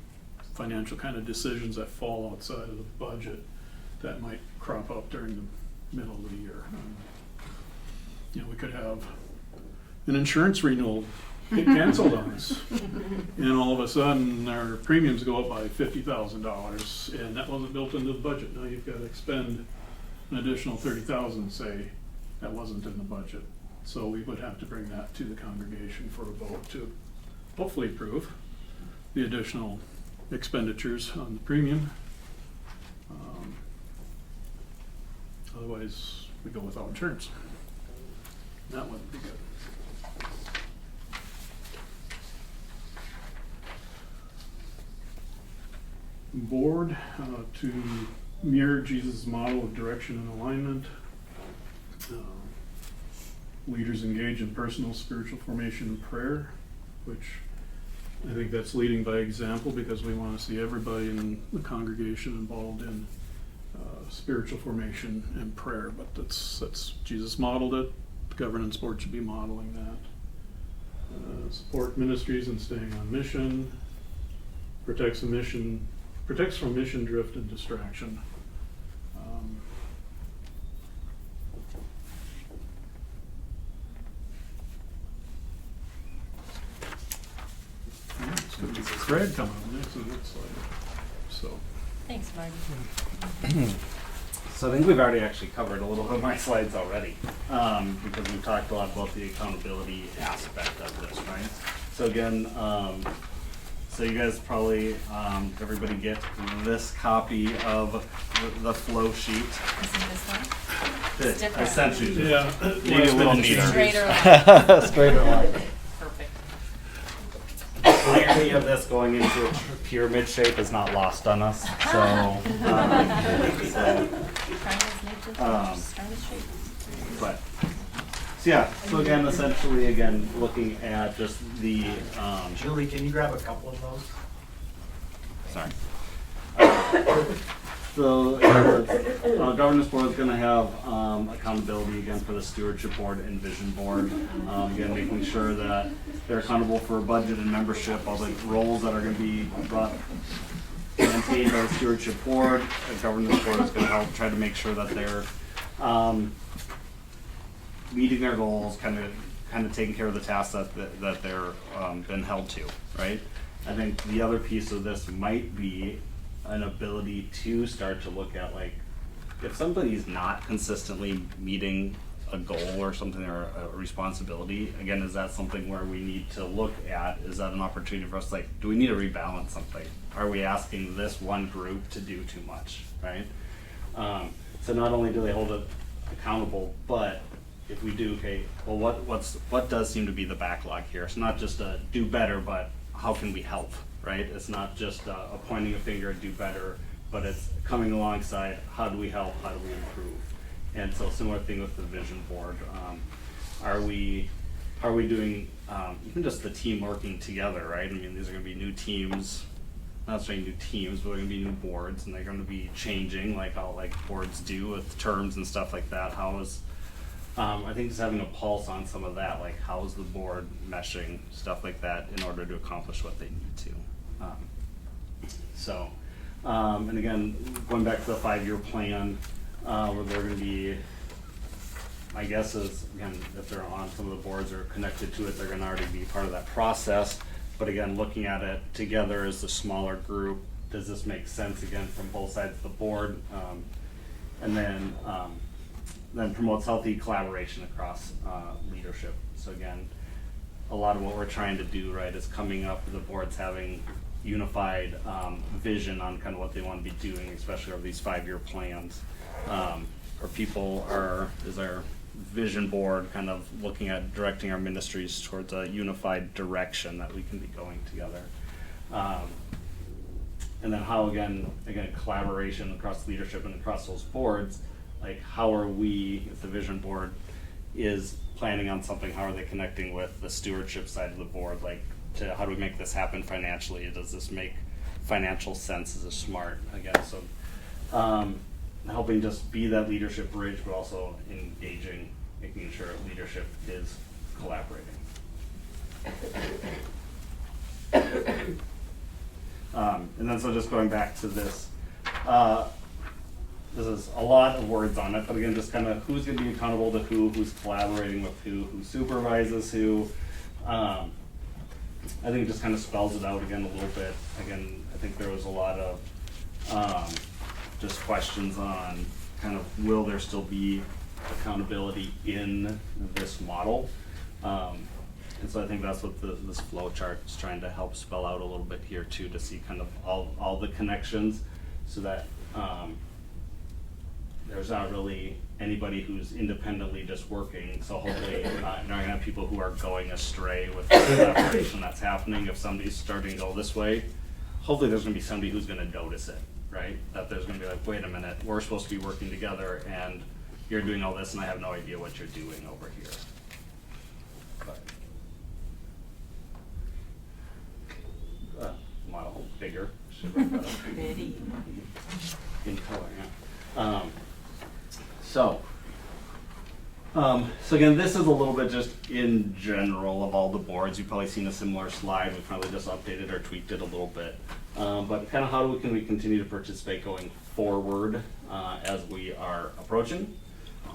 S14: financial kind of decisions that fall outside of the budget, that might crop up during the middle of the year. You know, we could have an insurance renewal get canceled on us. And all of a sudden, our premiums go up by $50,000, and that wasn't built into the budget. Now you've got to expend an additional $30,000, say, that wasn't in the budget. So we would have to bring that to the congregation for a vote to hopefully approve the additional expenditures on the premium. Otherwise, we go without insurance. That wouldn't be good. Board to mirror Jesus' model of direction and alignment. Leaders engage in personal spiritual formation and prayer, which I think that's leading by example, because we want to see everybody in the congregation involved in spiritual formation and prayer. But that's Jesus modeled it. The governance board should be modeling that. Support ministries and staying on mission. Protects from mission drift and distraction. It's going to be Craig coming up next, it looks like. So.
S13: Thanks, Marty.
S15: So I think we've already actually covered a little bit of my slides already, because we've talked a lot about the accountability aspect of this, right? So again, so you guys probably, everybody get this copy of the flow sheet.
S13: Isn't this one?
S15: It's different. Essentially,
S14: yeah,
S15: maybe a little neater.
S13: Straighter line.
S15: Straighter line.
S13: Perfect.
S15: The irony of this going into a pyramid shape is not lost on us. So again, essentially, again, looking at just the.
S2: Julie, can you grab a couple of those?
S15: Sorry. So governance board is going to have accountability again for the stewardship board and vision board. Again, making sure that they're accountable for budget and membership, all the roles that are going to be maintained by the stewardship board. The governance board is going to help try to make sure that they're meeting their goals, kind of taking care of the tasks that they're been held to, right? I think the other piece of this might be an ability to start to look at, like, if somebody's not consistently meeting a goal or something, or a responsibility, again, is that something where we need to look at? Is that an opportunity for us, like, do we need to rebalance something? Are we asking this one group to do too much, right? So not only do they hold it accountable, but if we do, okay, well, what does seem to be the backlog here? It's not just a do better, but how can we help, right? It's not just a pointing a finger at do better, but it's coming alongside, how do we help, how do we improve? And so similar thing with the vision board. Are we doing even just the team working together, right? I mean, these are gonna be new teams, not saying new teams, but they're gonna be new boards, and they're gonna be changing like how boards do with terms and stuff like that. How is I think just having a pulse on some of that, like how is the board meshing, stuff like that, in order to accomplish what they need to. And again, going back to the 5-year plan, where they're going to be, my guess is, again, if they're on some of the boards or connected to it, they're going to already be part of that process. But again, looking at it together as a smaller group, does this make sense, again, from both sides of the board? And then promotes healthy collaboration across leadership. So again, a lot of what we're trying to do, right, is coming up with the boards having unified vision on kind of what they want to be doing, especially over these 5-year plans. Is our vision board kind of looking at directing our ministries towards a unified direction that we can be going together. And then how, again, collaboration across leadership and across those boards, like how are we, if the vision board is planning on something, how are they connecting with the stewardship side of the board? Like, to how do we make this happen financially? Does this make financial sense? Is it smart? Again, so helping just be that leadership bridge, but also engaging, making sure leadership is collaborating. And then so just going back to this, this is a lot of words on it, but again, just kind of who's gonna be accountable to who's collaborating with who supervises who. I think it just kind of spells it out again a little bit. Again, I think there was a lot of just questions on kind of will there still be accountability in this model. And so I think that's what this flow chart is trying to help spell out a little bit here too, to see kind of all the connections, so that there's not really anybody who's independently just working. So hopefully you're not gonna have people who are going astray with the collaboration that's happening. If somebody's starting to go this way, hopefully there's gonna be somebody who's gonna notice it, right? That there's gonna be like, wait a minute, we're supposed to be working together and you're doing all this and I have no idea what you're doing over here. Model bigger.
S1: Pretty.
S15: In color, yeah. So again, this is a little bit just in general of all the boards. You've probably seen a similar slide. We've probably just updated or tweaked it a little bit. But kind of how can we continue to participate going forward as we are approaching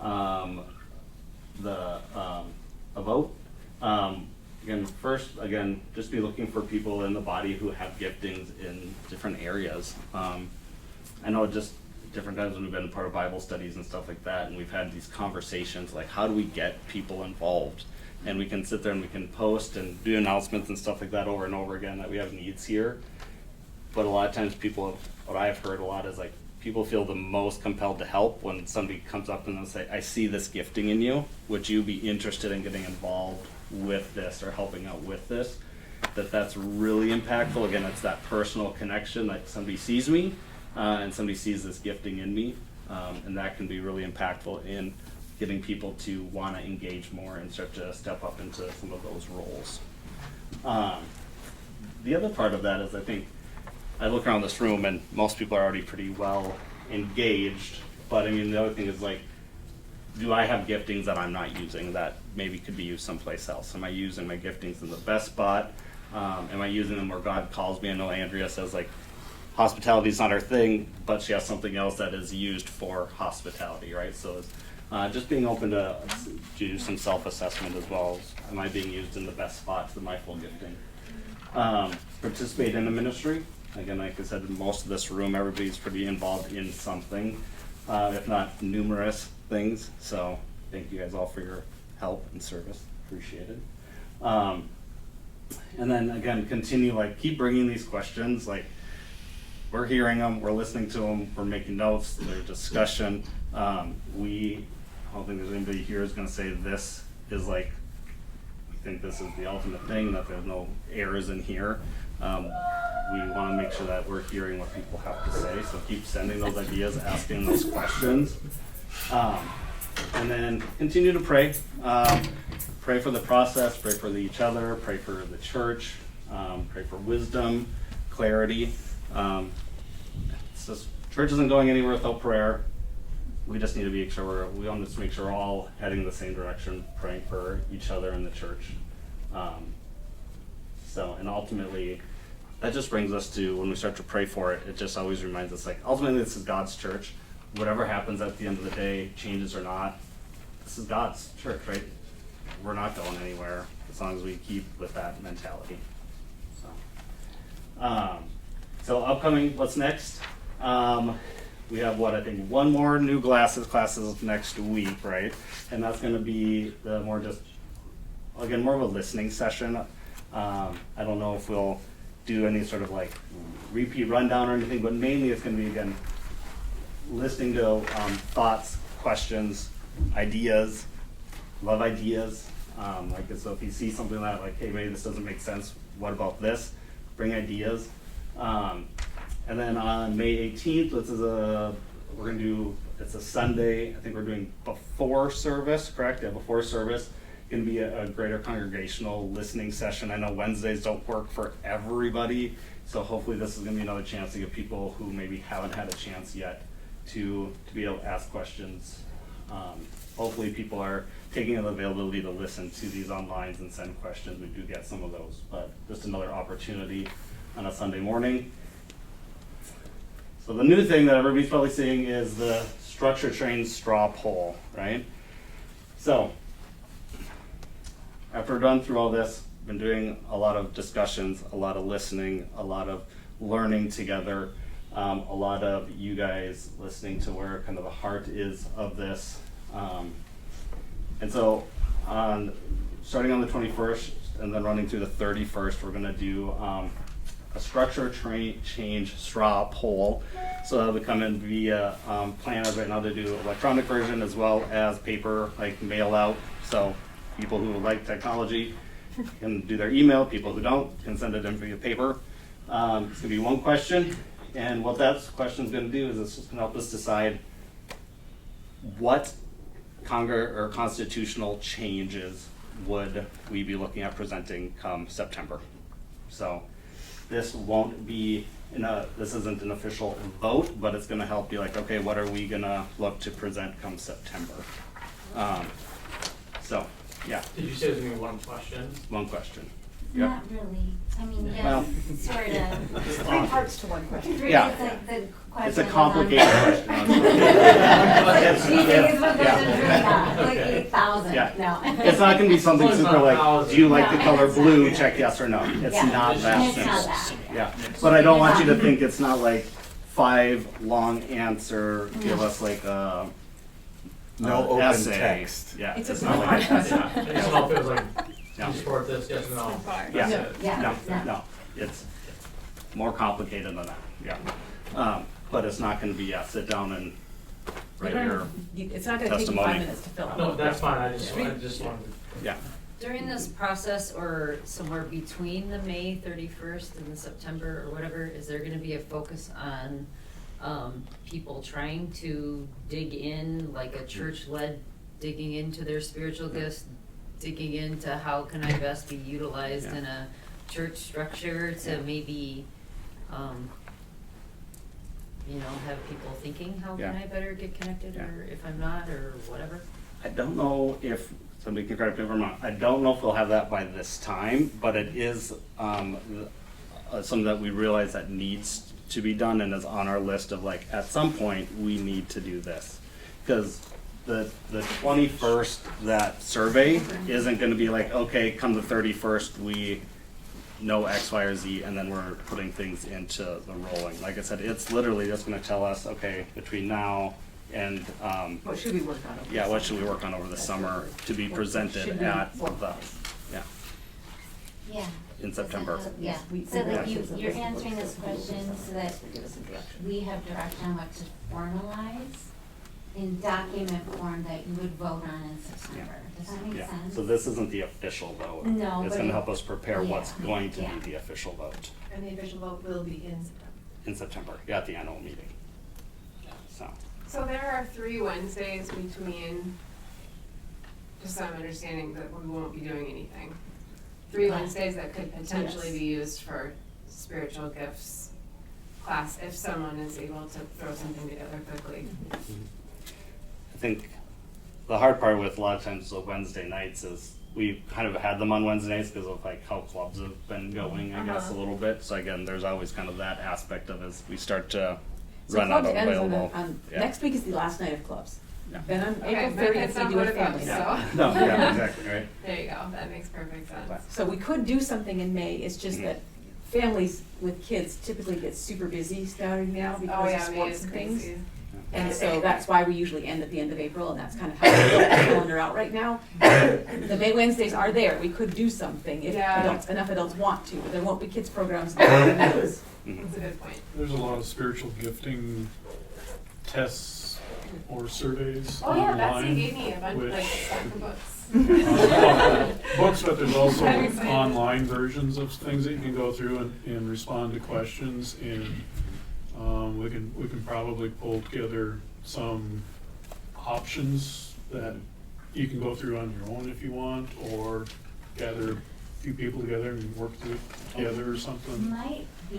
S15: a vote. Again, just be looking for people in the body who have giftings in different areas. I know just different times when we've been part of Bible studies and stuff like that, and we've had these conversations like, how do we get people involved? And we can sit there and we can post and do announcements and stuff like that over and over again that we have needs here. But a lot of times what I've heard a lot is like, people feel the most compelled to help when somebody comes up and they'll say, I see this gifting in you. Would you be interested in getting involved with this or helping out with this? That's really impactful. Again, it's that personal connection, like somebody sees me and somebody sees this gifting in me, and that can be really impactful in getting people to want to engage more and start to step up into some of those roles. The other part of that is, I think I look around this room and most people are already pretty well engaged, but I mean the other thing is like, do I have giftings that I'm not using that maybe could be used someplace else? Am I using my giftings in the best spot? Am I using them where God calls me? I know Andrea says like hospitality is not her thing, but she has something else that is used for hospitality, right? So just being open to do some self-assessment as well. Am I being used in the best spots of my full gifting? Participate in a ministry. Again, like I said, in most of this room, everybody's pretty involved in something, if not numerous things. So thank you guys all for your help and service. Appreciate it. And then again, keep bringing these questions. Like, we're hearing them, we're listening to them, we're making notes, there's discussion. I don't think there's anybody here who's gonna say this is like, we think this is the ultimate thing, that there's no errors in here. We want to make sure that we're hearing what people have to say, so keep sending those ideas, asking those questions, and then continue to pray. Pray for the process, pray for each other, pray for the church, pray for wisdom, clarity. Church isn't going anywhere without prayer. We just need to make sure we want to make sure we're all heading the same direction, praying for each other in the church. And ultimately, that just brings us to, when we start to pray for it, it just always reminds us, like, ultimately this is God's church. Whatever happens at the end of the day, changes or not, this is God's church, right? We're not going anywhere as long as we keep with that mentality. So upcoming, what's next? We have I think one more new classes next week, right? And that's gonna be the more of a listening session. I don't know if we'll do any sort of like repeat rundown or anything, but mainly it's gonna be, again, listening to thoughts, questions, ideas, love ideas. So if you see something that like, hey, maybe this doesn't make sense, what about this? Bring ideas. And then on May 18th, it's a Sunday, I think we're doing before service, correct? Yeah, before service. Going to be a greater congregational listening session. I know Wednesdays don't work for everybody, so hopefully this is going to be another chance to give people who maybe haven't had a chance yet to be able to ask questions. Hopefully people are taking the availability to listen to these online and send questions. We do get some of those, but just another opportunity on a Sunday morning. So the new thing that everybody's probably seeing is the structure trained straw poll, right? So, after done through all this, been doing a lot of discussions, a lot of listening, a lot of learning together, a lot of you guys listening to where kind of the heart is of this. And so, starting on the 21st and then running through the 31st, we're gonna do a structure change straw poll. So that'll come in via planners right now to do electronic version as well as paper, like mail out. So people who like technology can do their email, people who don't can send it in via paper. It's gonna be one question, and what that question's gonna do is it's just gonna help us decide what constitutional changes would we be looking at presenting come September. So this won't be this isn't an official vote, but it's gonna help you like, okay, what are we gonna look to present come September? So, yeah.
S18: Did you say there's gonna be one question?
S15: One question.
S5: Not really. I mean, yes,
S15: Well,
S5: sort of.
S17: There's 3 parts to one question.
S15: Yeah.
S5: It's like the question.
S15: It's a complicated question.
S5: Like 8,000.
S15: Yeah.
S5: No.
S15: It's not gonna be something
S18: It's not
S15: super like,
S18: 1,000.
S15: do you like the
S5: No,
S15: color
S5: it's not.
S15: blue, check yes or no. It's
S5: Yeah.
S15: not that
S5: It's not
S15: simple.
S5: that.
S15: Yeah, but I don't want you to think it's not like 5 long answer, give us like a
S12: No open
S15: essay.
S12: text.
S15: Yeah,
S17: It's a
S15: it's not like an
S17: question.
S15: essay.
S18: I just don't know if it was like, do
S15: Yeah.
S18: you support this, yes or no?
S15: Yeah,
S18: That's it.
S5: Yeah.
S15: no, it's more complicated than that, yeah. But it's not gonna be, yeah, sit down and write your
S17: It's not gonna take you 5
S15: testimony.
S17: minutes to fill out.
S18: No, that's fine, I just wanted to.
S15: Yeah,
S1: During this process, or somewhere between the May 31st and the September or whatever, is there gonna be a focus on people trying to dig in, like a church-led digging into their spiritual gifts, digging into how can I best be utilized in a church structure to maybe, have people thinking, how can
S15: Yeah.
S1: I better get connected,
S15: Yeah.
S1: or if I'm not, or whatever?
S15: I don't know if, somebody can correct me if I'm wrong, I don't know if we'll have that by this time, but it is something that we realize that needs to be done and is on our list of like, at some point, we need to do this. Because the 21st, that survey isn't gonna be like, okay, come the 31st, we know X, Y, or Z, and then we're putting things into the rolling. Like I said, it's literally just gonna tell us, okay, between now and,
S17: What should we work on? over
S15: yeah,
S17: the
S15: what
S17: summer?
S15: should we work on over the summer to be
S17: What
S15: presented
S17: should be
S15: at the,
S17: formalized?
S15: yeah,
S5: Yeah.
S15: in September.
S5: Yeah, so that you're answering this question so that
S17: Give us some direction.
S5: we have direction on what to formalize in document form that you would vote on in September. Does that make
S15: Yeah,
S5: sense?
S15: so this isn't the official vote.
S5: No,
S15: It's
S5: but
S15: gonna
S5: it-
S15: help us prepare what's
S5: yeah,
S15: going to
S5: yeah.
S15: be the official vote
S9: And the official vote will be in September.
S15: in September, yeah, at the annual meeting. So,
S10: So there are 3 Wednesdays between, just so I'm understanding that we won't be doing anything. 3
S5: Yeah.
S10: Wednesdays that could potentially
S5: Yes.
S10: be used for spiritual gifts class if someone is able to throw something together quickly.
S15: I think the hard part with a lot of times the Wednesday nights is we kind of had them on Wednesday nights because of like how clubs have been going, I guess, a little bit. So again, there's always kind of that aspect of as we start to
S17: So
S15: run out
S17: clubs
S15: of
S17: ends
S15: available.
S17: Yeah. Next week is the last night of clubs.
S15: Yeah.
S17: Then on
S10: Okay,
S17: April
S10: my
S17: 30th,
S10: kids
S17: we
S10: don't
S17: do
S10: go
S17: a
S10: to
S17: family
S10: clubs,
S17: night.
S10: so.
S15: No, yeah, exactly, right?
S10: There you go, that makes perfect sense.
S17: So we could do something in May, it's just
S15: Mhm.
S17: that families with kids typically get super busy starting now
S10: Oh
S17: because of
S10: yeah, May
S17: sports
S10: is
S17: and things.
S10: crazy.
S17: And so that's why we usually end at the end of April, and that's kind of how we build the calendar out right now. The May Wednesdays are there, we could do something if
S10: Yeah.
S17: enough adults want to, but there won't be kids programs. in those.
S10: That's a good point.
S14: There's a lot of spiritual gifting tests or surveys
S10: Oh yeah,
S14: online.
S10: Betsy gave me a bunch,
S14: which-
S10: like, stack of books.
S14: Books, but there's also
S10: I'm excited.
S14: online versions of things that you can go through and respond to questions, and we can probably pull together some options that you can go through on your own if you want, or gather a few people together and work through it together or something.
S5: Might be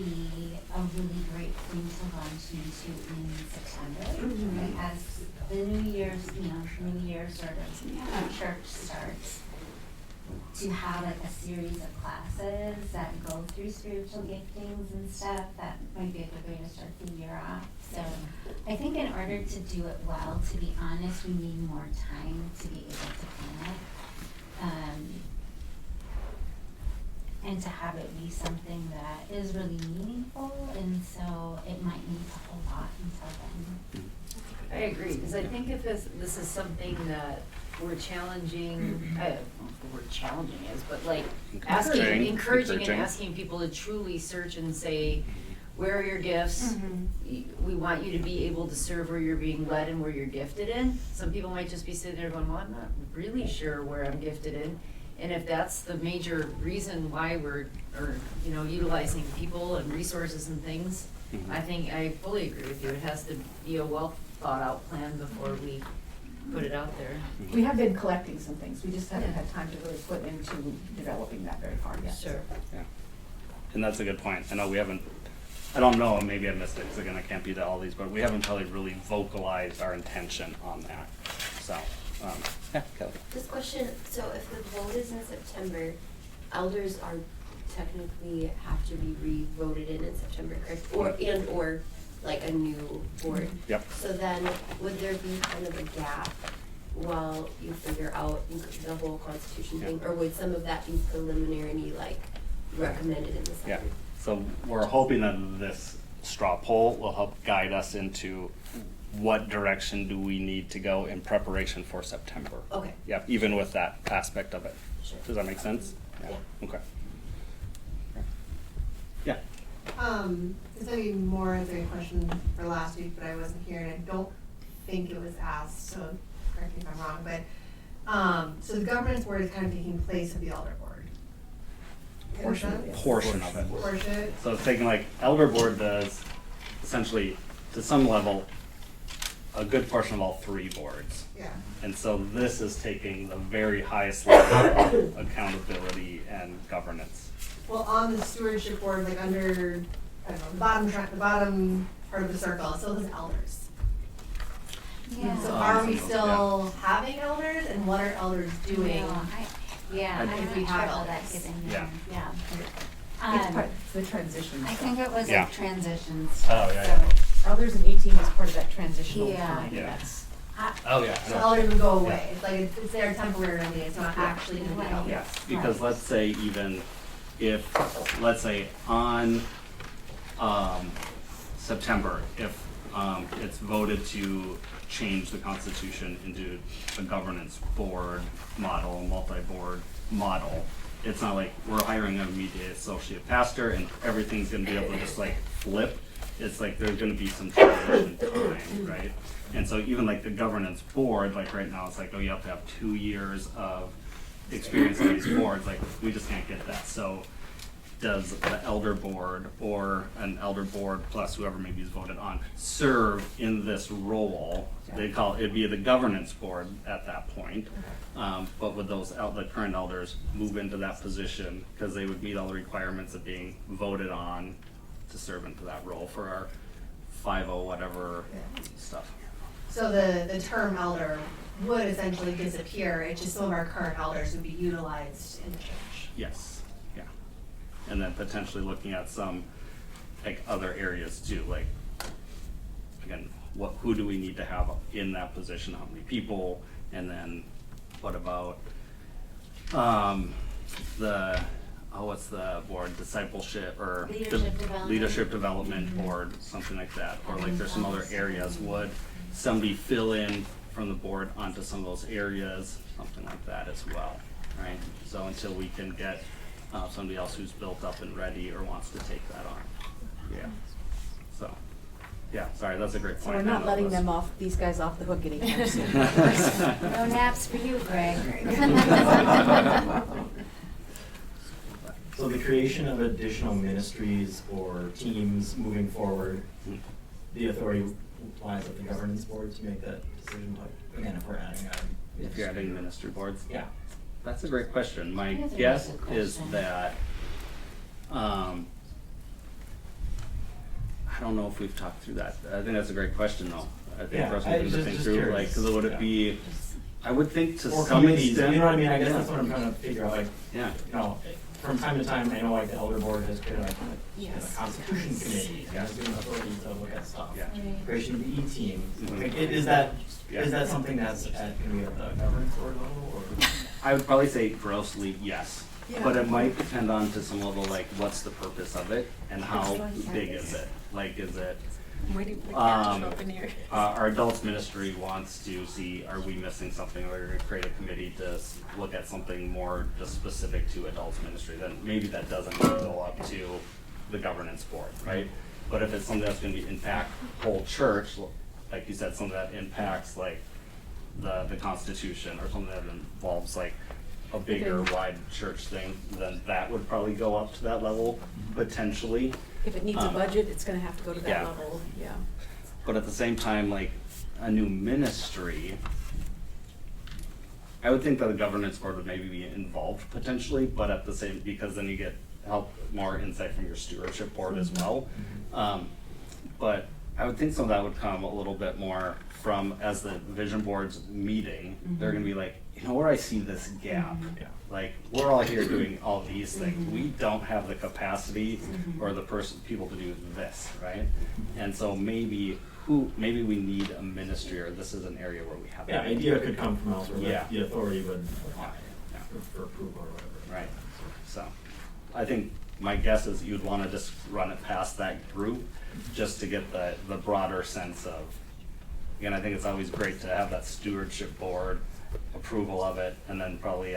S5: a really great thing to launch into in September,
S10: Mhm.
S5: as the new year's, new year sort of church starts. to have like a series of classes that go through spiritual giftings and stuff, that might be a good way to start the year off. So I think in order to do it well, to be honest, we need more time to be able to plan it. And to have it be something that is really meaningful, and so it might need a whole lot until then.
S1: I agree, because I think if this is something that we're challenging, I don't know if the word challenging is, but like encouraging and asking people to truly search and say, where are your gifts? We want you to be able to serve where you're being led and where you're gifted in. Some people might just be sitting there going, well, I'm not really sure where I'm gifted in. And if that's the major reason why we're, utilizing people and resources and things, I think I fully agree with you. It has to be a well thought out plan before we put it out there.
S17: We have been collecting some things, we just haven't had time to really put into developing that very far yet.
S1: Sure.
S15: Yeah. And that's a good point. I know we haven't, I don't know, maybe I missed it, because again, I can't be to all these, but we haven't probably really vocalized our intention on that. So, yeah, Kelly.
S20: This question, so if the vote is in September, elders are technically have to be re-voted in September, correct? Or like a new board.
S15: Yep.
S20: So then, would there be kind of a gap while you figure out the whole constitution thing? Or would some of that be preliminary, like recommended in the
S15: Yeah.
S20: Senate?
S15: So we're hoping that this straw poll will help guide us into what direction do we need to go in preparation for September.
S20: Okay.
S15: Yeah, even with that aspect of it.
S20: Sure.
S15: Does that make sense?
S20: Yeah.
S15: Okay. Yeah.
S9: This might be more of a question for last week, but I wasn't here and I don't think it was asked, so correct me if I'm wrong, but, so the governance board is kind of taking place of the elder board.
S15: Portion of it.
S9: Portion.
S15: So it's taking like elder board does essentially to some level a good portion of all three boards.
S9: Yeah.
S15: And so this is taking the very highest level of accountability and governance.
S9: Well, on the stewardship board, like under, I don't know, the bottom part of the circle, it still says elders.
S5: Yeah.
S9: So are we still having elders, and what are elders doing?
S5: I'm
S9: we
S5: not
S9: have
S5: sure how that
S9: elders?
S5: gets in
S15: Yeah.
S5: there.
S17: It's part, it's the transition.
S5: I
S17: stuff.
S5: think it was
S15: Yeah.
S5: like transitions.
S15: Oh, yeah,
S5: So,
S17: Elders in 18 is part of that transitional
S5: Yeah.
S17: time.
S15: Yeah.
S17: That's-
S15: Oh, yeah.
S9: So elders would go away, it's like, it's there temporarily, it's not actually gonna be elders.
S15: Yeah, because let's say even if, let's say on September, if it's voted to change the Constitution into a governance board model, a multi-board model, it's not like we're hiring an immediate associate pastor and everything's gonna be able to just like flip. It's like there's gonna be some transition time, right? And so even like the governance board, like right now, it's like, oh, you have to have 2 years of experience on these boards, like, we just can't get that. So does the elder board or an elder board plus whoever maybe is voted on serve in this role? They call it, it'd be the governance board at that point. But would those, the current elders move into that position because they would meet all the requirements of being voted on to serve into that role for our 5-0 whatever stuff?
S9: So the term elder would essentially disappear, it's just some of our current elders would be utilized in the church.
S15: Yes, yeah. And then potentially looking at some, like, other areas too, like, again, who do we need to have in that position, how many people, and then what about, what's the board, discipleship, or
S5: Leadership development.
S15: leadership development board, something like that, or like there's some other areas, would somebody fill in from the board onto some of those areas, something like that as well, right? So until we can get somebody else who's built up and ready or wants to take that on. Yeah. So, yeah, sorry, that's a great
S17: So
S15: point.
S17: we're not
S15: I know
S17: letting
S15: this-
S17: them these guys off the hook anytime soon.
S5: No naps for you, Greg.
S4: So the creation of additional ministries or teams moving forward, the authority lies with the governance board to make that decision, like, again, if we're adding
S15: If you're adding ministry boards?
S4: Yeah.
S15: That's a great question. My
S5: That is a
S15: guess
S5: really good
S15: is
S5: question.
S15: that, I don't know if we've talked through that. I think that's a great question though. I think
S4: Yeah,
S15: for us
S4: I
S15: to
S4: just
S15: think
S4: curious.
S15: through, like, would it
S4: Yeah.
S15: be, I would think to
S4: Or
S15: some
S4: committees,
S15: extent.
S4: you know what I mean? I guess
S15: yeah.
S4: that's what I'm trying to figure out, like,
S15: Yeah.
S4: you know, from time to time, I know like the elder board has created like
S10: Yes.
S4: a constitution committee, has given authority to look at stuff.
S15: Yeah.
S4: Creation of the E-team.
S15: Mhm.
S4: Like, is that,
S15: Yeah.
S4: is that something that's gonna be at the governance board level, or?
S15: I would probably say grossly yes,
S10: Yeah.
S15: but it might depend on to some level, like, what's the purpose of it and how big is it? Like, is it,
S13: Waiting for the cat to show up in here.
S15: our adults ministry wants to see, are we missing something? We're gonna create a committee to look at something more just specific to adults ministry, then maybe that doesn't go up to the governance board, right? But if it's something that's gonna be impact whole church, like you said, something that impacts like the Constitution, or something that involves like a bigger, wide church thing, then that would probably go up to that level, potentially.
S17: If it needs a budget, it's gonna have to go to that
S15: yeah.
S17: level, yeah.
S15: But at the same time, like, a new ministry, I would think that the governance board would maybe be involved potentially, but at the same, because then you get help, more insight from your stewardship board as well. But I would think some of that would come a little bit more from, as the vision board's meeting, they're gonna be like, you know, where I see this gap, like, we're all here doing all these things, we don't have the capacity or the people to do this, right? And so maybe maybe we need a ministry, or this is an area where we have.
S4: Yeah, idea could come from elsewhere,
S15: Yeah.
S4: but the authority would apply for approval or whatever.
S15: Right, so, I think my guess is you'd wanna just run it past that group, just to get the broader sense of, again, I think it's always great to have that stewardship board approval of it, and then probably,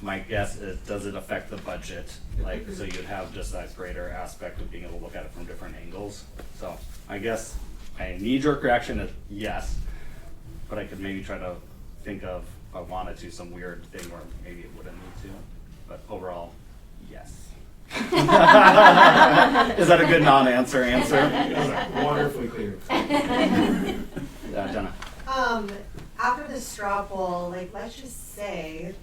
S15: my guess is, does it affect the budget? Like, so you'd have just that greater aspect of being able to look at it from different angles. So, I guess my knee-jerk reaction is yes, but I could maybe try to think of, if I wanted to, some weird thing where maybe it wouldn't need to, but overall, yes. Is that a good non-answer answer?
S4: Wonderfully clear.
S15: Jenna?
S9: After the straw poll, like, let's just say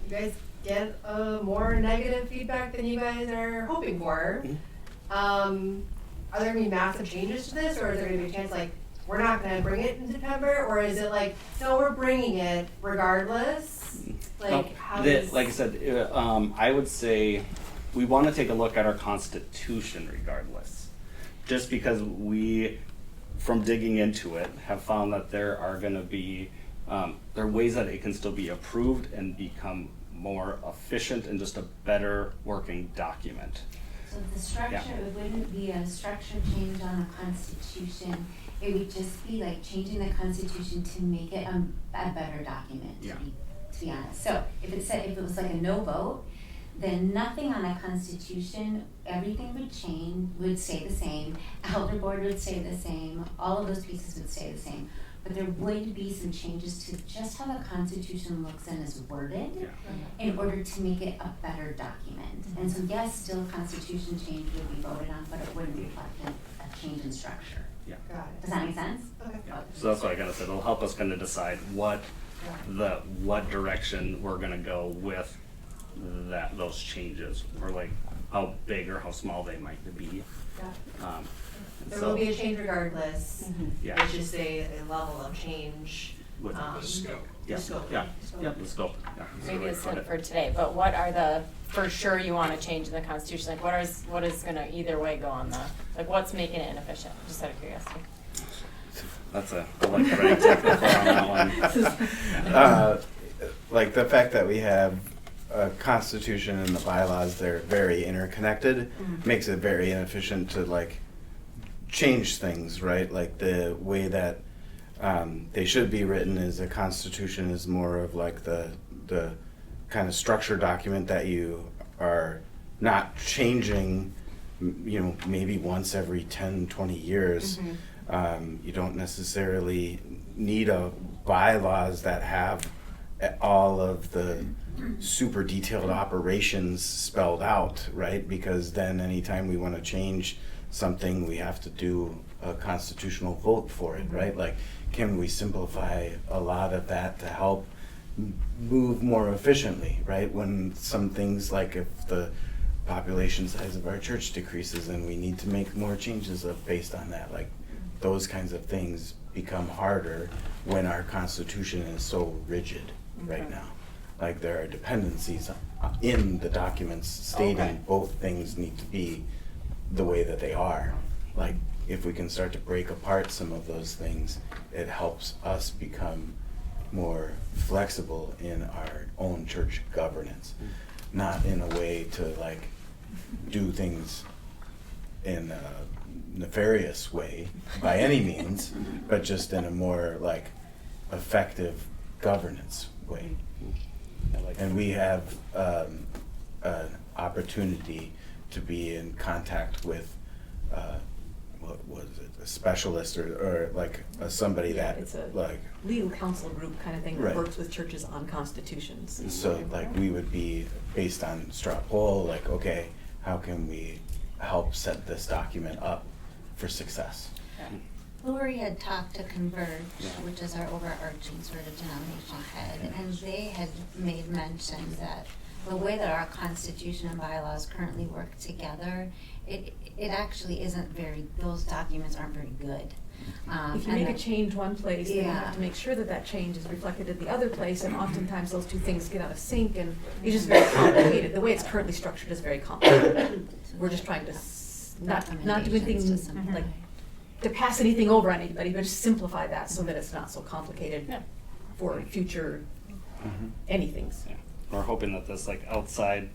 S9: you guys get more negative feedback than you guys are hoping for. Are there gonna be massive changes to this, or is there gonna be a chance like we're not gonna bring it in September, or is it like, no, we're bringing it regardless? Like, how does?
S15: Like I said, I would say we want to take a look at our Constitution regardless. Just because we, from digging into it, have found that there are going to be, there are ways that it can still be approved and become more efficient and just a better working document.
S5: So the structure, it wouldn't be a structure change on the Constitution. It would just be like changing the Constitution to make it a better document, to be honest. So if it was like a no vote, then nothing on the Constitution, everything would change, would stay the same. Elder board would stay the same. All of those pieces would stay the same. But there would be some changes to just how the Constitution looks and is worded in order to make it a better document. And so yes, still Constitution change would be voted on, but it wouldn't reflect a change in structure.
S15: Yeah.
S9: Got it.
S5: Does that make sense?
S9: Okay.
S15: Yeah. So that's what I kind of said. It'll help us kind of decide what direction we're going to go with those changes, or like how big or how small they might be.
S9: There will be a change regardless.
S15: Yeah.
S9: It's just a level of change.
S15: With
S19: the scope.
S15: Yeah.
S13: The scope.
S15: Yeah. Yeah. The scope. Yeah.
S13: Maybe it's not for today, but what are the, for sure you want to change in the Constitution? Like what is going to either way go on the, like what's making it inefficient? Just out of curiosity.
S15: That's I like very technical on that one.
S3: Like the fact that we have a constitution and the bylaws, they're very interconnected, makes it very inefficient to like change things, right? Like the way that they should be written is a constitution is more of like the kind of structure document that you are not changing, you know, maybe once every 10, 20 years. You don't necessarily need bylaws that have all of the super detailed operations spelled out, right? Because then anytime we want to change something, we have to do a constitutional vote for it, right? Like, can we simplify a lot of that to help move more efficiently, right? When some things, like if the population size of our church decreases and we need to make more changes based on that, like those kinds of things become harder when our constitution is so rigid right now. Like there are dependencies in the documents stating
S16: Okay.
S3: both things need to be the way that they are. Like if we can start to break apart some of those things, it helps us become more flexible in our own church governance. Not in a way to like do things in a nefarious way by any means, but just in a more like effective governance way. And we have an opportunity to be in contact with what was it, a specialist or like somebody
S17: Yeah,
S3: that
S17: it's a
S3: like
S17: legal counsel group kind of thing that
S3: Right.
S17: works with churches on constitutions.
S3: so like we would be based on straw poll, like, okay, how can we help set this document up for success?
S5: Lori had talked to Converge, which is our overarching sort of denominational head, and they had made mention that the way that our constitution and bylaws currently work together, it actually isn't those documents aren't very good.
S17: If you
S5: and
S17: make a
S5: that-
S17: change one place, then you
S5: Yeah.
S17: have to make sure that that change is reflected in the other place, and oftentimes those two things get out of sync, and it's just very complicated. The way it's currently structured is very complicated. We're just trying to not do
S5: Recommendations to
S17: anything
S5: simplify.
S17: like to pass anything over on anybody, but just simplify that so that it's not so complicated for future anythings.
S15: Yeah. We're hoping that this like outside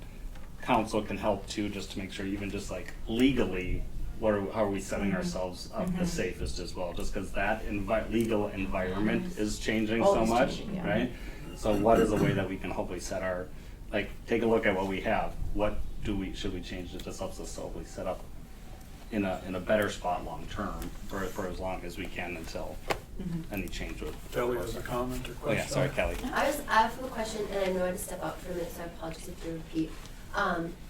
S15: counsel can help too, just to make sure even just like legally, how are we setting ourselves up the safest as well? Just because that legal environment is changing so
S17: Always
S15: much,
S17: changing, yeah.
S15: right? So what is a way that we can hopefully set our, like, take a look at what we have. What should we change that just helps us hopefully set up in a better spot long term for as long as we can until any change would.
S14: Kelly has a comment or question?
S15: Oh yeah, sorry, Kelly.
S20: I have a question, and I know I had to step out for a minute, so I apologize if you repeat.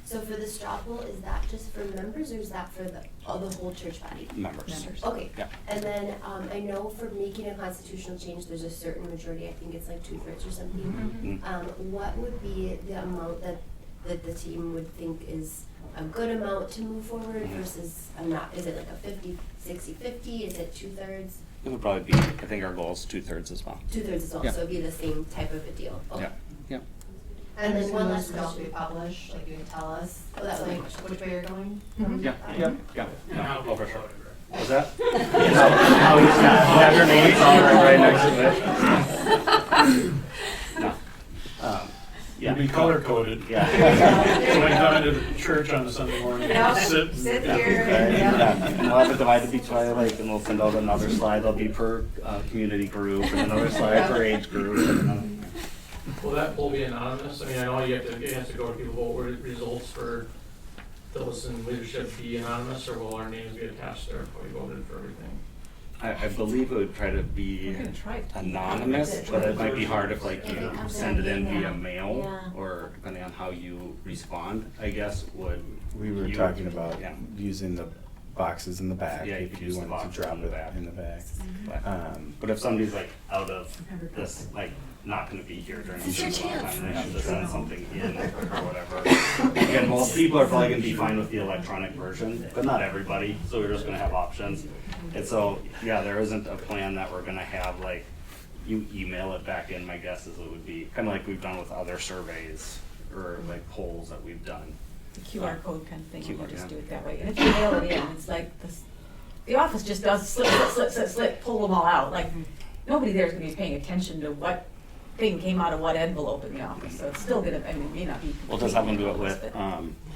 S20: So for the straw poll, is that just for members, or is that for the whole church body?
S15: Members.
S20: Okay.
S15: Yeah.
S20: And then, I know for making a constitutional change, there's a certain majority, I think it's like 2/3 or something. What would be the amount that the team would think is a good amount to move forward versus not? Is it like a 50, 60, 50? Is it 2/3?
S15: It would probably be, I think our goal is 2/3 as well.
S20: 2/3 as well,
S15: Yeah.
S20: so it'd be the same type of a deal. Okay.
S15: Yeah, yeah.
S20: And then one last
S9: Will also be
S20: question.
S9: published, like you can tell us,
S20: Oh, that would be
S9: like
S20: question.
S9: which way you're going?
S15: Yeah, yeah.
S19: Yeah.
S15: Oh, for sure. Was that? Oh, you have your names all right next to it. No.
S14: You'll be color coded.
S15: Yeah.
S14: So when you come into the church on a Sunday morning, you
S9: Yeah.
S14: sit. and-
S9: Sit
S15: Yeah.
S9: here.
S15: Yeah. And we'll have it divided between, like, and we'll send out another slide, there'll be per community group, and another slide per age group, and another.
S18: Will that poll be anonymous? I mean, I know it has to go to people, but will results for those in leadership be anonymous, or will our names be attached there if we voted for everything?
S15: I believe it would try to be
S17: We're gonna try it.
S15: anonymous, but it might be hard if like
S5: If
S15: you
S5: it comes
S15: send it in
S5: in,
S15: via
S5: yeah.
S15: mail,
S5: Yeah.
S15: or depending on how you respond, I guess, would.
S3: We were
S15: you-
S3: talking about
S15: Yeah.
S3: using the boxes in the back,
S15: Yeah, you
S3: if
S15: could
S3: you
S15: use the
S3: wanted to
S15: boxes
S3: drop
S15: in the
S3: it
S15: back.
S3: in the bag.
S15: But if somebody's like out of this, like not gonna be here during a
S5: This is your
S15: certain amount of
S5: chance.
S15: time, they have to send something in or whatever. Again, most people are probably gonna be fine with the electronic version, but not everybody, so we're just gonna have options. And so, yeah, there isn't a plan that we're gonna have like, you email it back in, my guess is it would be kinda like we've done with other surveys or like polls that we've done.
S17: The QR code kind of thing, you
S15: QR,
S17: just
S15: yeah.
S17: do it that way. And if you mail it in, it's like the office just does slip, pull them all out. Like, nobody there's gonna be paying attention to what thing came out of what envelope in the office, so it's still gonna, I mean, it may not be.
S15: We'll just have them do it with,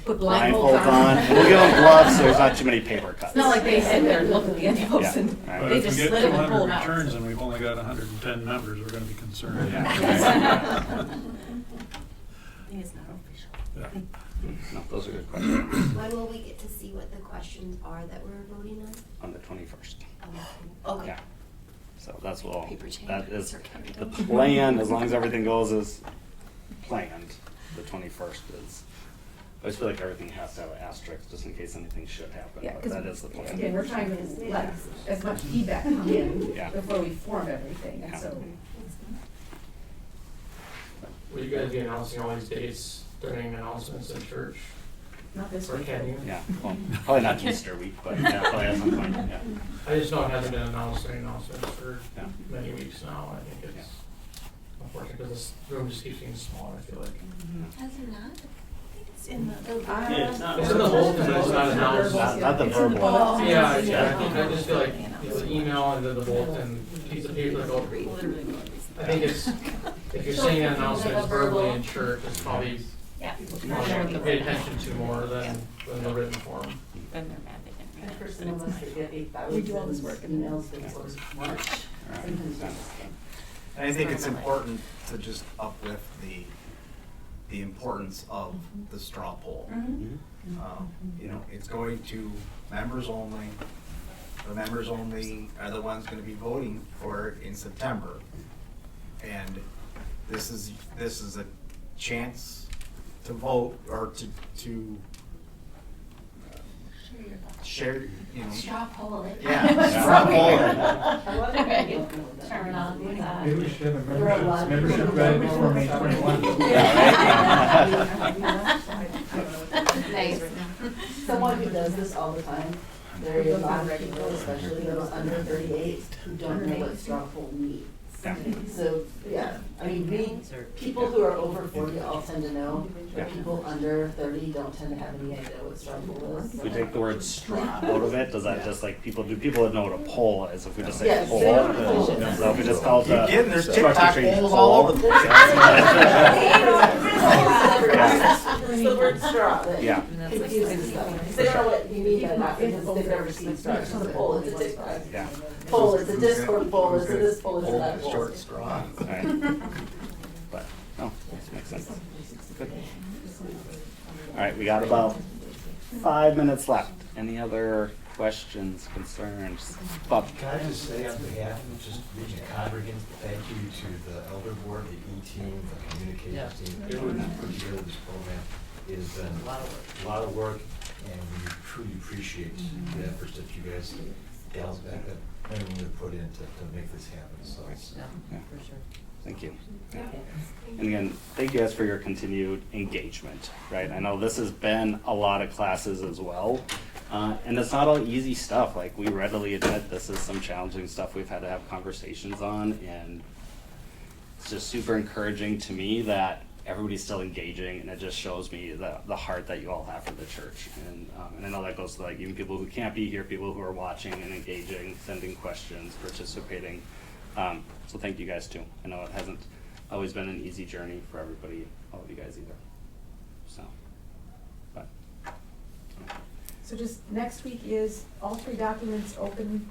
S17: Put
S15: blindfolds
S17: blindfolds
S15: on, and we'll give them gloves so there's not too many paper cuts.
S17: It's not like they sit there and look at the envelopes
S15: Yeah.
S17: and
S15: Right.
S14: But
S17: they
S14: if we
S17: just
S14: get
S17: slit them and pull
S14: 200
S17: them out.
S14: returns and we've only got 110 members, we're gonna be concerned.
S15: Yeah.
S20: I think it's not official.
S14: Yeah.
S15: No, those are good questions.
S20: When will we get to see what the questions are that we're voting on?
S15: On the 21st.
S20: Okay.
S15: Yeah. So that's what,
S20: Paper chain.
S15: that is
S20: Sir Kevin.
S15: the plan, as long as everything goes as planned, the 21st is. I just feel like everything has to have an asterisk, just in case anything should happen,
S17: Yeah,
S15: but
S17: 'cause
S15: that is the plan.
S17: again, we're trying to let as much feedback come in
S15: Yeah.
S17: before we form everything, and
S15: Yeah.
S17: so.
S18: Will you guys be announcing all these dates during announcements in church?
S17: Not this
S18: Or
S17: week.
S18: can you?
S15: Yeah, well, probably not Easter week, but yeah, probably at some point, yeah.
S18: I just know it hasn't been announced or announcements for
S15: Yeah.
S18: many weeks now. I think it's unfortunate because this room just keeps getting smaller, I feel like.
S5: Has it not?
S6: It's in the.
S11: Yeah, it's not.
S18: It's in the bulletin, but it's not announced.
S15: Not the verbal.
S18: Yeah, I just feel like the email and then the bulletin, piece of paper that go. I think it's, if you're saying an announcement verbally in church, it's probably to pay attention to more than the written form.
S13: Then they're mad they didn't read
S16: I
S13: it.
S16: personally must get 8,000
S17: We do all this work and then
S16: emails before March. Sometimes it's-
S2: And I think it's important to just uplift the importance of the straw poll. You know, it's going to members only. The members only are the ones gonna be voting for it in September. And this is a chance to vote or to share, you know.
S5: Straw poll it.
S2: Yeah, straw poll it.
S5: Terminology.
S7: Maybe we should have
S16: There are a lot
S7: a
S16: of
S7: membership
S16: people
S7: ready
S16: who
S7: before May
S16: don't
S7: 21.
S5: Nice.
S16: Someone who does this all the time, there are a lot of people, especially those under 38, who don't know what straw poll means. So, yeah, I mean, people who are over 40 all tend to know, but people under 30 don't tend to have any idea what straw poll is.
S15: If we take the word straw out of it, does that just like people that know what a poll is? If we just say
S16: Yes,
S15: poll,
S16: they know what a poll is.
S15: so if we just call it
S2: You're
S15: a
S2: kidding, there's
S15: structure
S2: TikTok
S15: change
S2: polls
S15: poll.
S2: all over the place.
S16: It's the word straw that
S15: Yeah.
S16: confuses them. Because they don't know what you mean by that, because they've never seen straw. It's a poll, it's a TikTok.
S15: Yeah.
S16: Poll, it's a Discord poll, it's a this poll, it's a
S2: Hold
S16: that
S2: the
S16: poll.
S2: short straw.
S15: Right. But, no, that makes sense. Good. All right, we got about 5 minutes left. Any other questions, concerns? Bob?
S12: Can I just say on behalf of just Region Congregants, thank you to the elder board, the E-team, the communications team, everyone that put together this program. It has been a lot of work, and we truly appreciate the efforts that you guys, gals, that everyone have put in to make this happen, so it's.
S15: Yeah. Thank you. And again, thank you guys for your continued engagement, right? I know this has been a lot of classes as well. And it's not all easy stuff. Like, we readily admit this is some challenging stuff we've had to have conversations on, and it's just super encouraging to me that everybody's still engaging, and it just shows me the heart that you all have for the church. And I know that goes to like even people who can't be here, people who are watching and engaging, sending questions, participating. So thank you guys too. I know it hasn't always been an easy journey for everybody, all of you guys either. So, but.
S17: So just next week is all 3 documents open,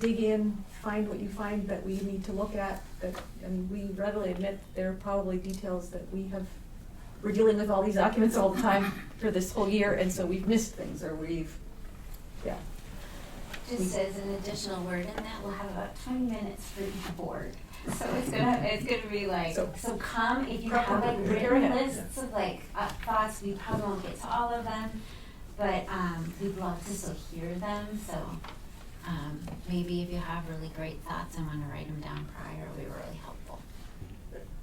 S17: dig in, find what you find that we need to look at, and we readily admit there are probably details that we're dealing with all these documents all the time for this whole year, and so we've missed things, or yeah.
S5: Just as an additional word in that, we'll have about 20 minutes for each board. So it's gonna be like, so come, if you have like written lists of like thoughts, we probably won't get to all of them, but we'd love to still hear them, so maybe if you have really great thoughts and wanna write them down prior, it would be really helpful.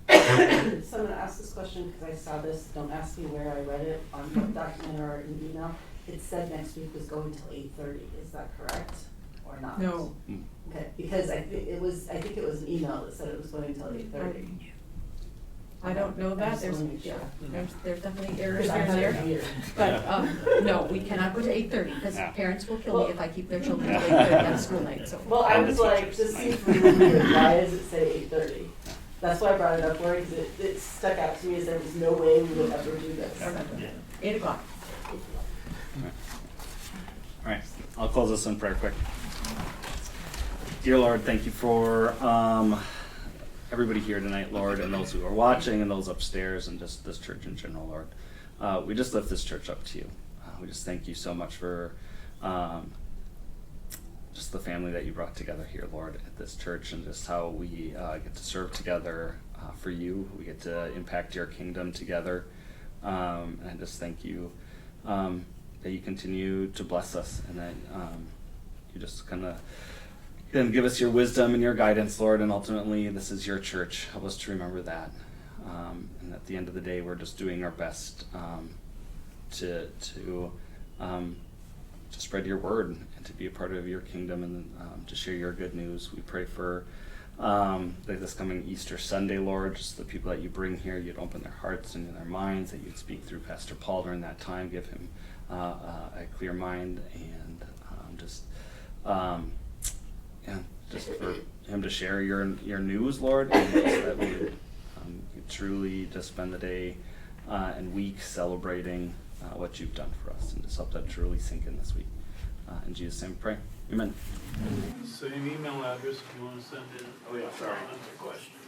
S16: So I'm gonna ask this question because I saw this, don't ask me where I read it, on what document or in email. It said next week was going till 8:30, is that correct, or not?
S17: No.
S16: Okay, because I think it was an email that said it was going till 8:30.
S17: I don't know
S16: I
S17: that,
S16: just
S17: there's,
S16: wanna make
S17: yeah,
S16: sure.
S17: there's definitely errors
S16: Because
S17: here
S16: I
S17: and
S16: have it
S17: there.
S16: here.
S17: But, no, we cannot go to 8:30, because
S15: Yeah.
S17: parents will kill me if I keep their children till 8:30 on school night, so.
S16: Well, I
S15: And
S16: was
S15: the
S16: like,
S15: teachers.
S16: this seems really weird, why does it say 8:30? That's why I brought it up, Lori, because it stuck out to me as there was no way we would ever do this.
S17: 8 o'clock.
S15: All right, I'll close this in prayer quick. Dear Lord, thank you for everybody here tonight, Lord, and those who are watching and those upstairs and just this church in general, Lord. We just lift this church up to you. We just thank you so much for just the family that you brought together here, Lord, at this church, and just how we get to serve together for you. We get to impact your kingdom together. And I just thank you that you continue to bless us, and that you just kind of give us your wisdom and your guidance, Lord, and ultimately this is your church. Help us to remember that. And at the end of the day, we're just doing our best to spread your word and to be a part of your kingdom and to share your good news. We pray for like this coming Easter Sunday, Lord, just the people that you bring here, you'd open their hearts and their minds, that you'd speak through Pastor Paul during that time, give him a clear mind, and just for him to share your news, Lord, and just that we would truly just spend the day and week celebrating what you've done for us, and just help that truly sink in this week. In Jesus' name we pray. Amen.
S14: Same email address if you want to send in comments or questions.